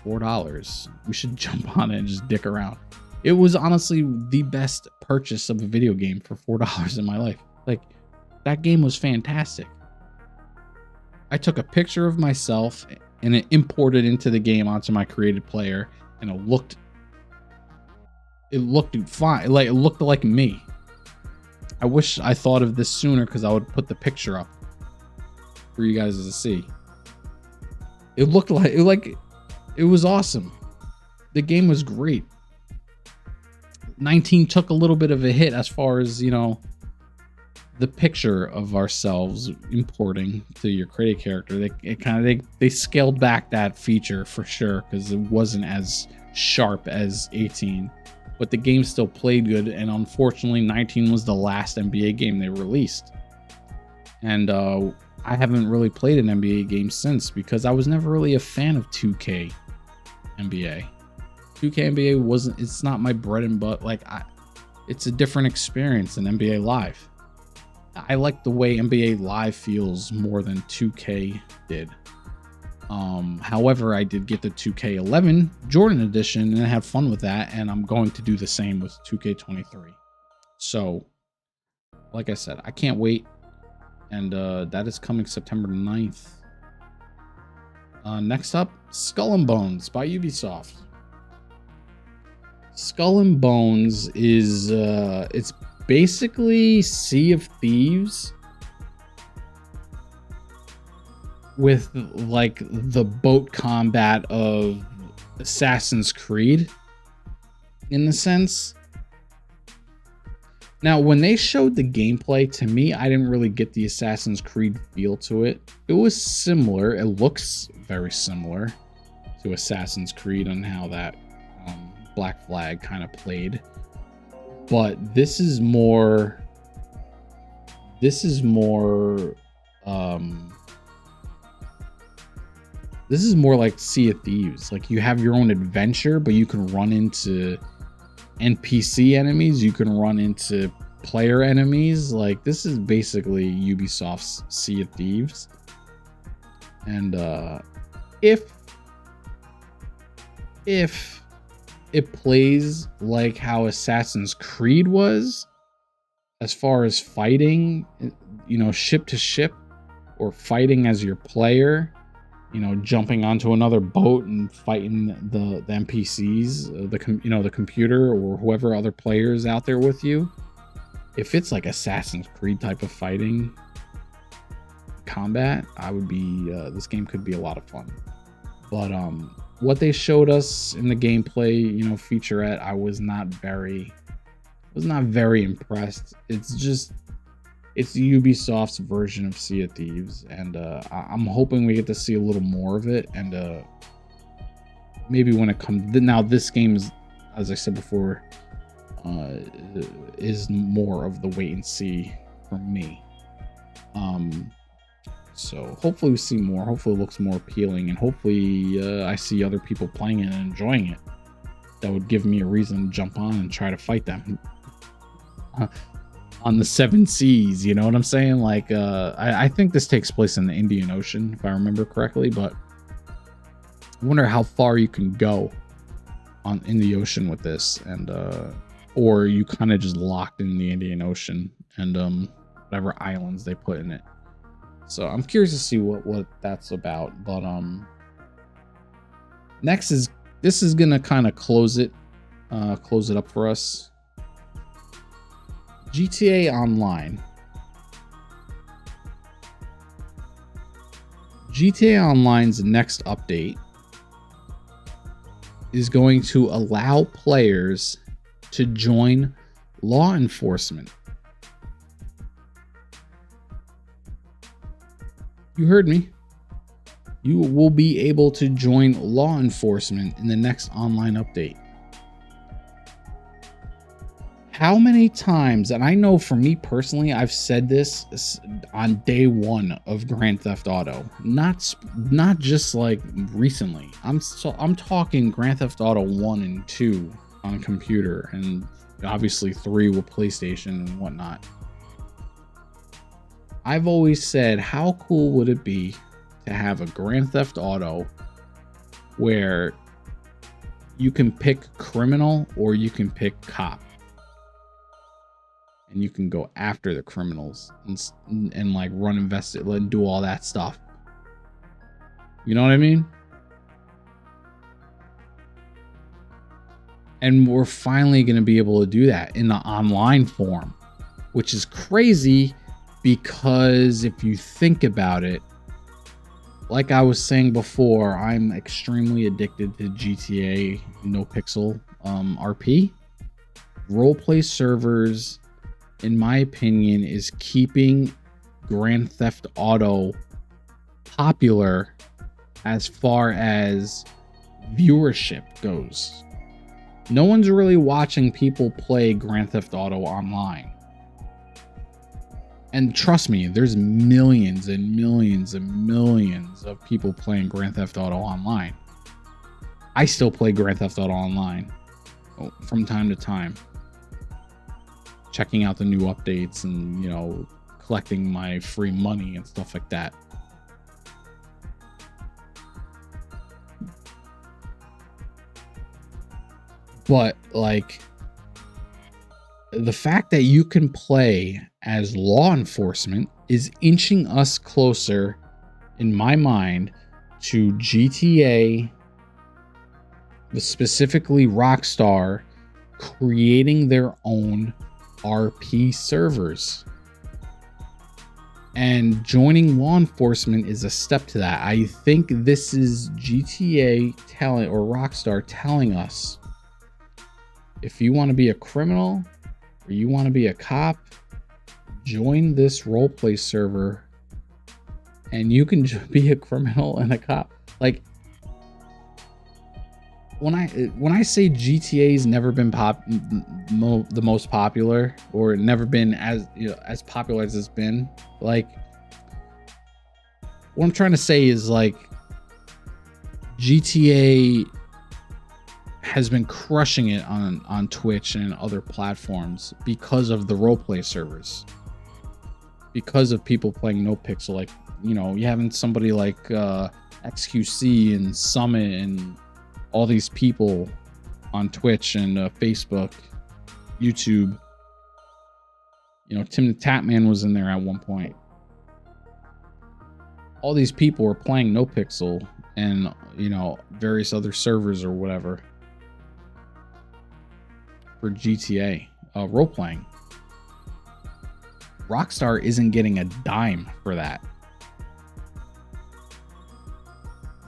$4. We should jump on it and just dick around. It was honestly the best purchase of a video game for $4 in my life. Like, that game was fantastic. I took a picture of myself and it imported into the game onto my created player, and it looked fine. Like, it looked like me. I wish I thought of this sooner, because I would put the picture up for you guys to see. It looked like it was awesome. The game was great. 19 took a little bit of a hit as far as, you know, the picture of ourselves importing to your created character. They scaled back that feature for sure, because it wasn't as sharp as 18, but the game still played good. And unfortunately, 19 was the last NBA game they released, and I haven't really played an NBA game since, because I was never really a fan of 2K NBA. 2K NBA it's not my bread and butter. Like, it's a different experience than NBA Live. I like the way NBA Live feels more than 2K did. However, I did get the 2K11 Jordan Edition and I had fun with that, and I'm going to do the same with 2K23. So, like I said, I can't wait, and that is coming September 9th. Next up, Skull and Bones by Ubisoft. Skull and Bones is it's basically Sea of Thieves with like the boat combat of Assassin's Creed in the sense. Now, when they showed the gameplay to me, I didn't really get the Assassin's Creed feel to it. It was similar. It looks very similar to Assassin's Creed on how that Black Flag kind of played. But this is more This is more like Sea of Thieves. Like, you have your own adventure, but you can run into NPC enemies. You can run into player enemies. Like, this is basically Ubisoft's Sea of Thieves. And if it plays like how Assassin's Creed was, as far as fighting, you know, ship to ship, or fighting as your player, you know, jumping onto another boat and fighting the NPCs, the computer or whoever other players out there with you. If it's like Assassin's Creed type of fighting combat, I would be this game could be a lot of fun. But what they showed us in the gameplay, you know, featurette, I was not very impressed. It's Ubisoft's version of Sea of Thieves, and I'm hoping we get to see a little more of it. And maybe when it comes, now this game is, as I said before, is more of the wait and see for me. So hopefully we see more. Hopefully it looks more appealing, and hopefully I see other people playing it and enjoying it. That would give me a reason to jump on and try to fight them on the 7 seas. You know what I'm saying? Like, I think this takes place in the Indian Ocean, if I remember correctly, but I wonder how far you can go in the ocean with this, and or you kind of just locked in the Indian Ocean and whatever islands they put in it. So I'm curious to see what that's about. But next this is gonna kind of close it up for us. GTA Online. GTA Online's next update is going to allow players to join law enforcement. You heard me. You will be able to join law enforcement in the next online update. How many times, and I know for me personally, I've said this on day one of Grand Theft Auto, not just like recently. I'm talking Grand Theft Auto 1 and 2 on a computer, and obviously 3 with PlayStation and whatnot. I've always said, how cool would it be to have a Grand Theft Auto where you can pick criminal or you can pick cop, and you can go after the criminals and like run and do all that stuff. You know what I mean? And we're finally going to be able to do that in the online form, which is crazy. Because if you think about it, like I was saying before, I'm extremely addicted to GTA No Pixel RP. Roleplay servers, in my opinion, is keeping Grand Theft Auto popular as far as viewership goes. No one's really watching people play Grand Theft Auto online. And trust me, there's millions and millions and millions of people playing Grand Theft Auto online. I still play Grand Theft Auto online from time to time, checking out the new updates and, you know, collecting my free money and stuff like that. But like, the fact that you can play as law enforcement is inching us closer, in my mind, to GTA, specifically Rockstar, creating their own RP servers. And joining law enforcement is a step to that. I think this is GTA telling, or Rockstar telling us, if you want to be a criminal or you want to be a cop, join this roleplay server and you can be a criminal and a cop. Like, when I say GTA's never been the most popular, or never been as, you know, as popular as it's been, like, what I'm trying to say is, like, GTA has been crushing it on Twitch and other platforms because of the roleplay servers. Because of people playing No Pixel, like, you know, you having somebody like XQC and Summit and all these people on Twitch and Facebook, YouTube. You know, Tim the Tatman was in there at one point. All these people were playing No Pixel and, you know, various other servers or whatever for GTA role playing. Rockstar isn't getting a dime for that.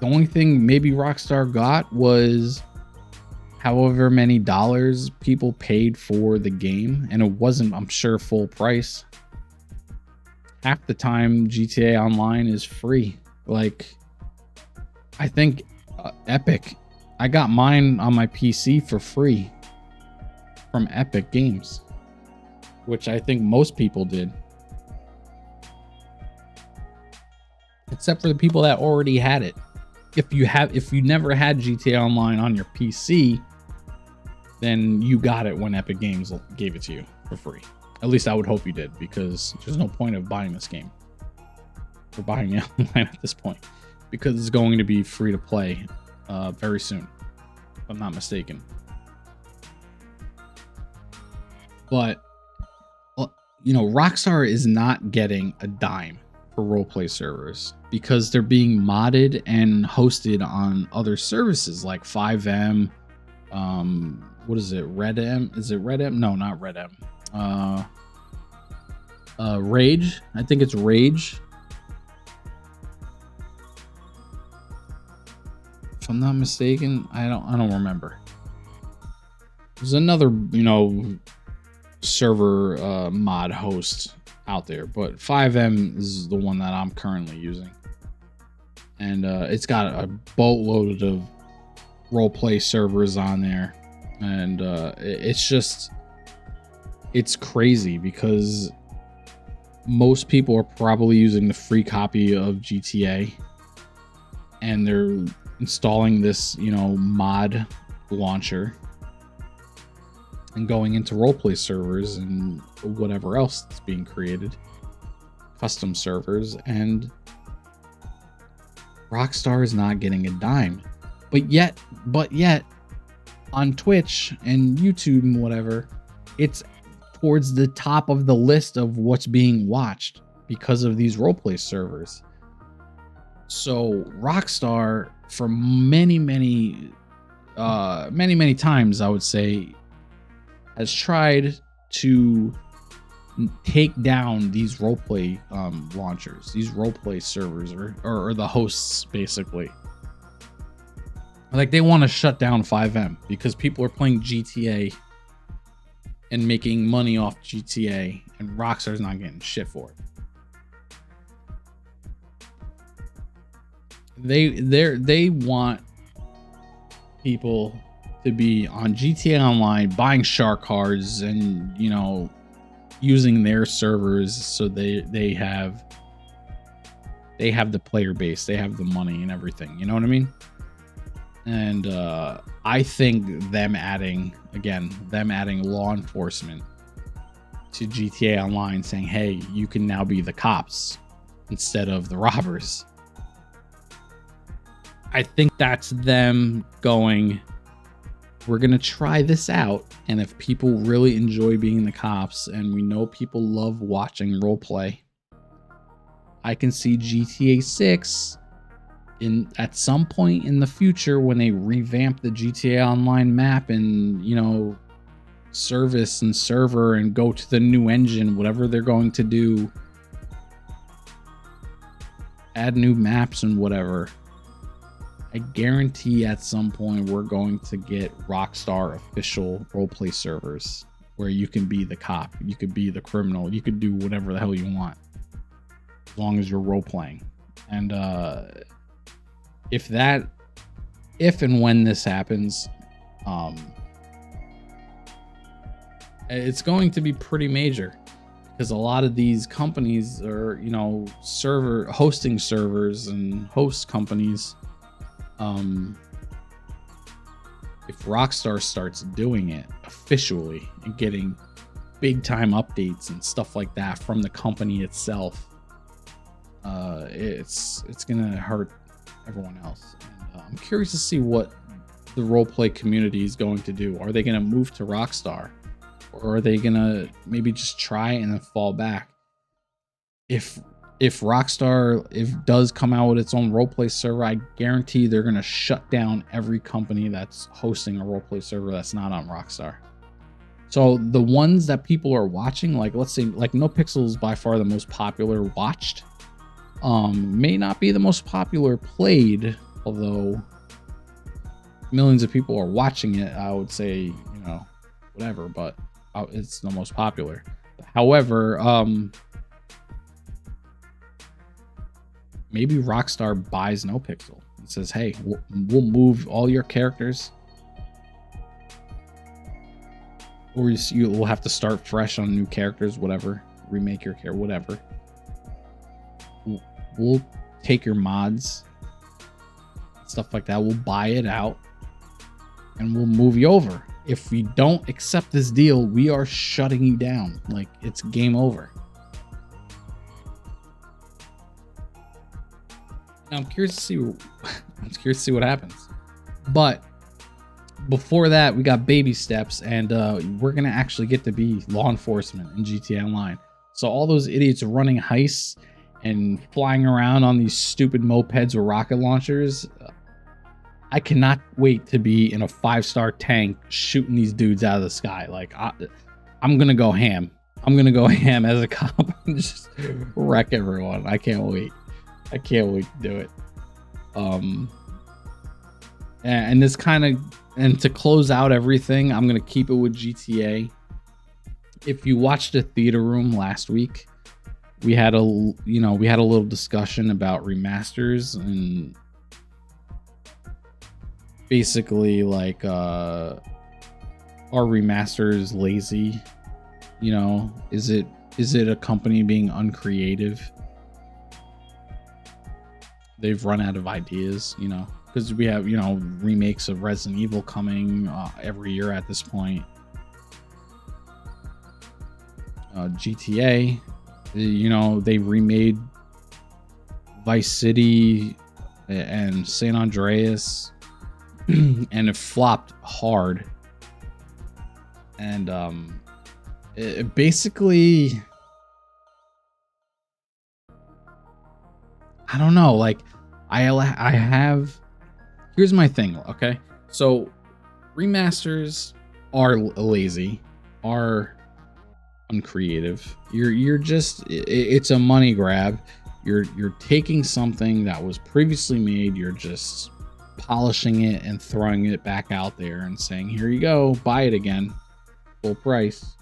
The only thing maybe Rockstar got was however many dollars people paid for the game, and it wasn't, I'm sure, full price. Half the time GTA Online is free. Like, I think Epic, I got mine on my PC for free from Epic Games, which I think most people did, except for the people that already had it. If you never had GTA Online on your PC, then you got it when Epic Games gave it to you for free. At least I would hope you did, because there's no point of buying this game or buying it online at this point, because it's going to be free to play very soon, if I'm not mistaken. But, you know, Rockstar is not getting a dime for roleplay servers because they're being modded and hosted on other services like 5M. What is it? RedM? Is it RedM? No, not RedM. Rage. I think it's Rage. If I'm not mistaken, I don't remember. There's another, you know, server mod host out there, but 5M is the one that I'm currently using, and it's got a boatload of roleplay servers on there, and it's crazy because most people are probably using the free copy of GTA, and they're installing this, you know, mod launcher and going into roleplay servers and whatever else that's being created, custom servers, and Rockstar is not getting a dime. But yet on Twitch and YouTube and whatever, it's towards the top of the list of what's being watched because of these roleplay servers. So Rockstar, for many times, I would say, has tried to take down these roleplay launchers, these roleplay servers, or the hosts, basically. Like, they want to shut down 5M because people are playing GTA and making money off GTA, and Rockstar's not getting shit for it. They want people to be on GTA Online buying shark cards and, you know, using their servers, so they have the player base, they have the money and everything, you know what I mean? And I think them adding law enforcement to GTA Online, saying, hey, you can now be the cops instead of the robbers, I think that's them going, we're going to try this out, and if people really enjoy being the cops, and we know people love watching roleplay, I can see GTA 6 at some point in the future, when they revamp the GTA Online map and, you know, service and server and go to the new engine, whatever they're going to do, add new maps and whatever, I guarantee at some point we're going to get Rockstar official roleplay servers where you can be the cop, you could be the criminal, you could do whatever the hell you want as long as you're role playing. And if and when this happens, it's going to be pretty major, because a lot of these companies are, you know, hosting servers and host companies, if Rockstar starts doing it officially and getting big time updates and stuff like that from the company itself, it's gonna hurt everyone else. And I'm curious to see what the roleplay community is going to do. Are they gonna move to Rockstar, or are they gonna maybe just try and then fall back? If Rockstar does come out with its own roleplay server, I guarantee they're gonna shut down every company that's hosting a roleplay server that's not on Rockstar. So the ones that people are watching, like let's say like NoPixel is by far the most popular watched, may not be the most popular played, although millions of people are watching it. I would say, you know, whatever, but it's the most popular. However, maybe Rockstar buys NoPixel and says, hey, we'll move all your characters, or you will have to start fresh on new characters, whatever, remake your character, whatever. We'll take your mods, stuff like that. We'll buy it out and we'll move you over. If we don't accept this deal, we are shutting you down. Like, it's game over. I'm curious to see what happens. But before that, we got baby steps, and we're gonna actually get to be law enforcement in GTA Online. So all those idiots running heists and flying around on these stupid mopeds with rocket launchers, I cannot wait to be in a 5-star tank shooting these dudes out of the sky. Like, I'm gonna go ham. I'm gonna go ham as a cop and just wreck everyone. I can't wait. I can't wait to do it. And this kind of, and to close out everything, I'm gonna keep it with GTA. If you watched the theater room last week, we had a little discussion about remasters, and basically like, are remasters lazy? You know, is it a company being uncreative? They've run out of ideas, you know, because we have, you know, remakes of Resident Evil coming every year at this point. GTA, you know, they remade Vice City and San Andreas, and it flopped hard. And it basically, I don't know, like, I have, here's my thing, okay? So remasters are lazy, are uncreative. You're just, it's a money grab. You're taking something that was previously made, you're just polishing it and throwing it back out there and saying, here you go, buy it again, full price.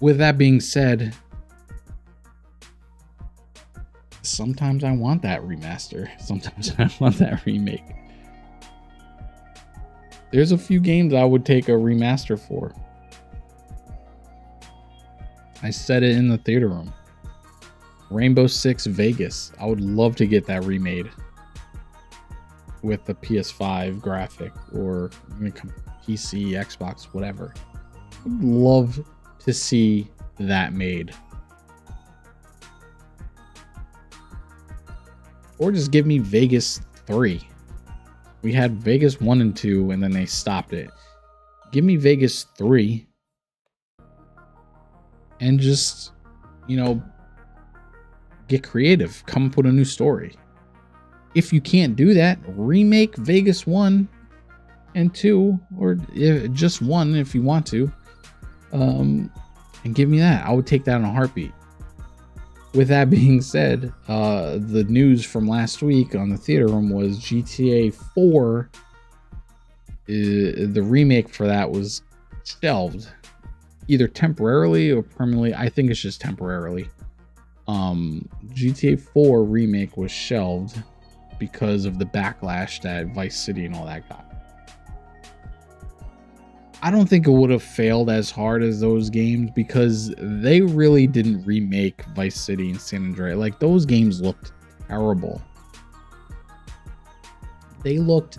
With that being said, sometimes I want that remaster. Sometimes I want that remake. There's a few games I would take a remaster for. I said it in the theater room. Rainbow Six Vegas. I would love to get that remade with the PS5 graphic, or PC, Xbox, whatever. I'd love to see that made. Or just give me Vegas 3. We had Vegas 1 and 2 and then they stopped it. Give me Vegas 3 and just, you know, get creative. Come up with a new story. If you can't do that, remake Vegas 1 and 2, or just 1 if you want to. And give me that. I would take that in a heartbeat. With that being said, the news from last week on the theater room was GTA 4. The remake for that was shelved, either temporarily or permanently. I think it's just temporarily. GTA 4 remake was shelved because of the backlash that Vice City and all that got. I don't think it would have failed as hard as those games because they really didn't remake Vice City and San Andreas. Like, those games looked terrible. They looked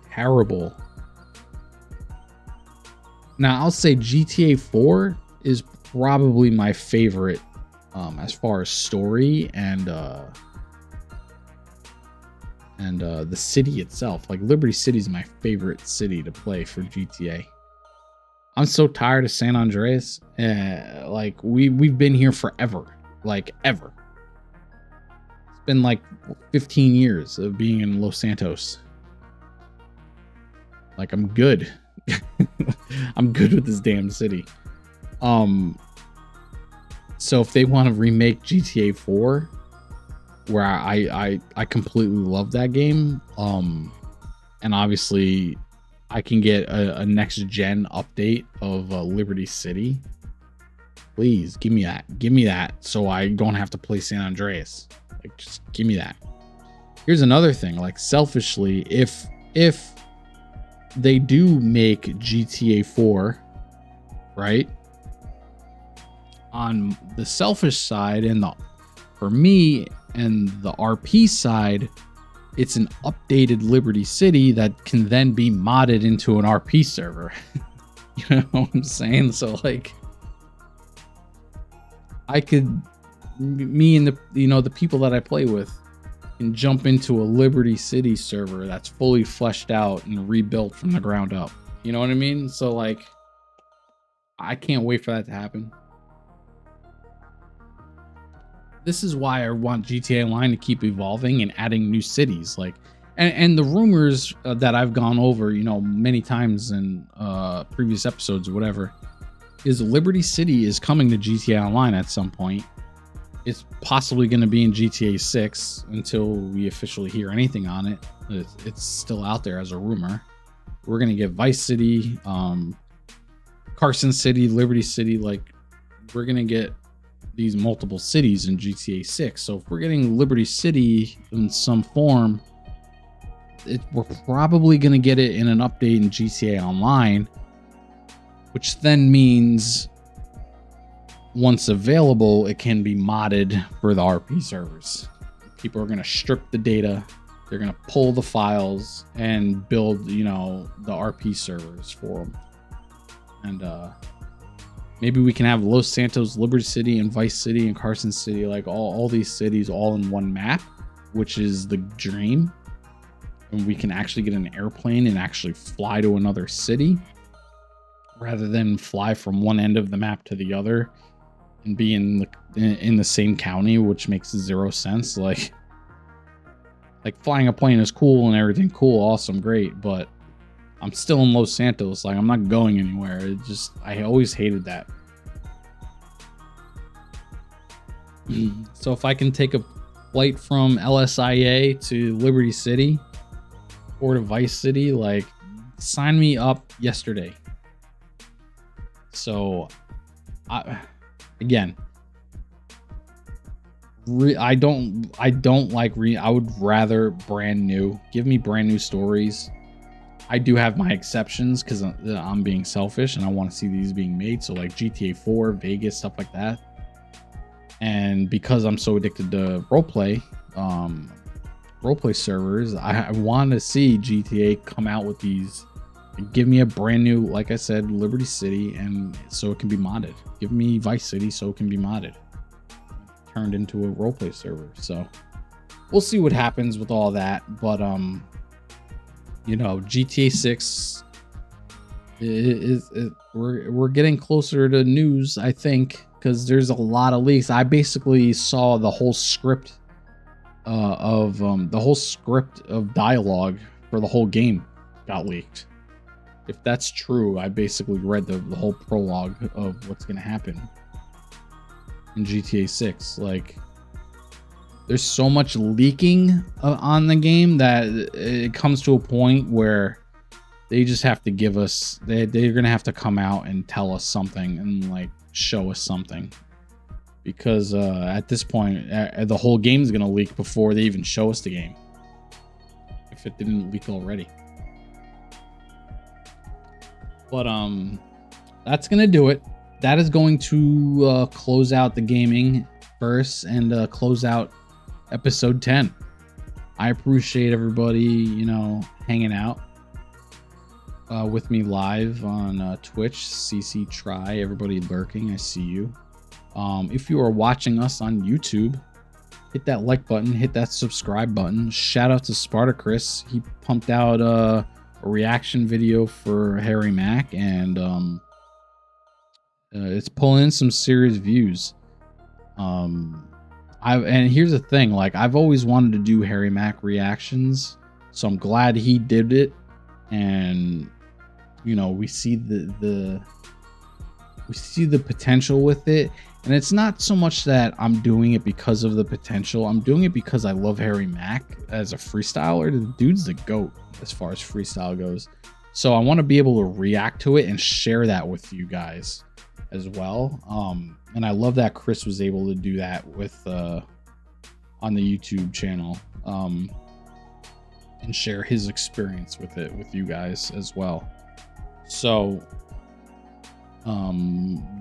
terrible. Now, I'll say GTA 4 is probably my favorite as far as story and the city itself. Like, Liberty City is my favorite city to play for GTA. I'm so tired of San Andreas. Like, we've been here forever, like ever. It's been like 15 years of being in Los Santos. Like, I'm good. I'm good with this damn city. So if they want to remake GTA 4, where I completely love that game, and obviously I can get a next gen update of Liberty City, please give me that so I don't have to play San Andreas. Like, just give me that. Here's another thing, like, selfishly, if they do make GTA 4, right, on the selfish side and for me and the RP side, it's an updated Liberty City that can then be modded into an RP server. You know what I'm saying? So, like, me and the people that I play with can jump into a Liberty City server that's fully fleshed out and rebuilt from the ground up. You know what I mean? So, like, I can't wait for that to happen. This is why I want GTA Online to keep evolving and adding new cities. Like, and the rumors that I've gone over, many times in previous episodes or whatever, is Liberty City is coming to GTA Online at some point. It's possibly going to be in GTA 6 until we officially hear anything on it. It's still out there as a rumor. We're going to get Vice City, Carson City, Liberty City. Like, we're going to get these multiple cities in GTA 6. So if we're getting Liberty City in some form, we're probably going to get it in an update in GTA Online, which then means once available, it can be modded for the RP servers. People are going to strip the data, they're going to pull the files and build, the RP servers for them. And maybe we can have Los Santos, Liberty City, and Vice City, and Carson City, like all these cities all in one map, which is the dream. And we can actually get an airplane and actually fly to another city rather than fly from one end of the map to the other and be in the same county, which makes zero sense. Like flying a plane is cool and everything, cool, awesome, great, but I'm still in Los Santos. Like, I'm not going anywhere. I always hated that. So if I can take a flight from LSIA to Liberty City or to Vice City, like, sign me up yesterday. So, I would rather brand new. Give me brand new stories. I do have my exceptions because I'm being selfish and I want to see these being made. So, like GTA 4, Vegas, stuff like that. And because I'm so addicted to roleplay servers, I want to see GTA come out with these. Give me a brand new, like I said, Liberty City, and so it can be modded. Give me Vice City so it can be modded, turned into a roleplay server. So we'll see what happens with all that. But GTA 6 we're getting closer to news, I think, because there's a lot of leaks. I basically saw the whole script of dialogue for the whole game got leaked. If that's true, I basically read the whole prologue of what's going to happen in GTA 6. Like, there's so much leaking on the game that it comes to a point where they just have to give us, they're going to have to come out and tell us something and, like, show us something. Because at this point, the whole game is going to leak before they even show us the game, if it didn't leak already. But that's gonna do it. That is going to close out the gaming verse and close out episode 10. I appreciate everybody, you know, hanging out with me live on Twitch. CC Try, everybody lurking, I see you. If you are watching us on YouTube, hit that like button, hit that subscribe button. Shout out to Spartacus. He pumped out a reaction video for Harry Mack, and it's pulling in some serious views. And here's the thing, like, I've always wanted to do Harry Mack reactions, so I'm glad he did it. And you know, we see the potential with it. And it's not so much that I'm doing it because of the potential. I'm doing it because I love Harry Mack as a freestyler. The dude's the GOAT as far as freestyle goes. So I want to be able to react to it and share that with you guys as well. And I love that Chris was able to do that with on the YouTube channel, and share his experience with it with you guys as well. So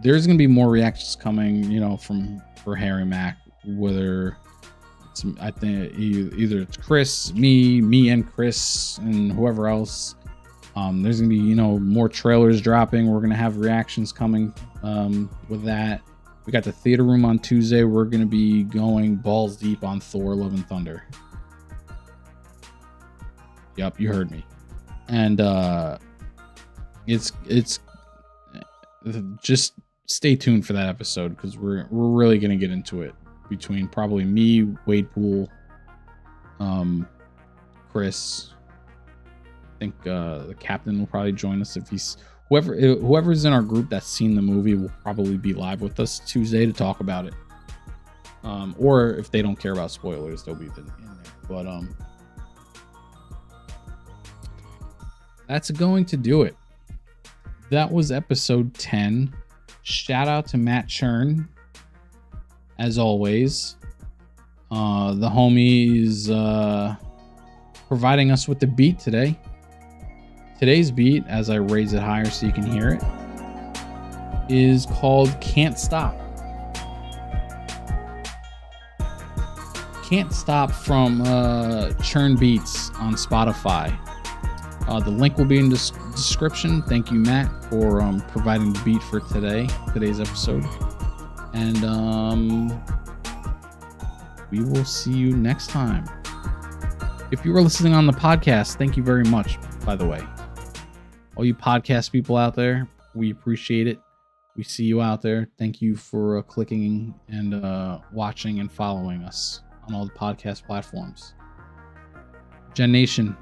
there's gonna be more reactions coming, you know, for Harry Mack, whether it's, I think either it's Chris, me and Chris and whoever else. There's gonna be, you know, more trailers dropping. We're gonna have reactions coming with that. We got the theater room on Tuesday. We're gonna be going balls deep on Thor: Love and Thunder. Yep, you heard me. And it's just stay tuned for that episode, because we're really gonna get into it between probably me, Wade Poole, Chris. I think the captain will probably join us if he's whoever's in our group that's seen the movie will probably be live with us Tuesday to talk about it. Or if they don't care about spoilers, they'll be in there. But that's going to do it. That was episode 10. Shout out to Matt Churn, as always. The homies providing us with the beat today. Today's beat, as I raise it higher so you can hear it, is called Can't Stop. Can't Stop from Churn Beats on Spotify. The link will be in the description. Thank you, Matt, for providing the beat for today's episode. And we will see you next time. If you were listening on the podcast, thank you very much, by the way. All you podcast people out there, we appreciate it. We see you out there. Thank you for clicking and watching and following us on all the podcast platforms. Gen Nation,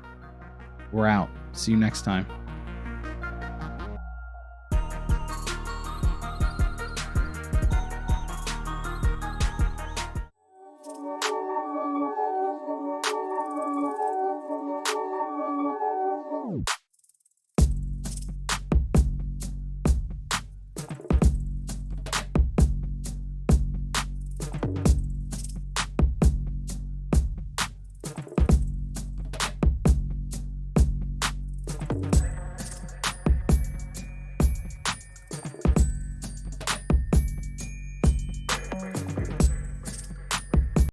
we're out. See you next time.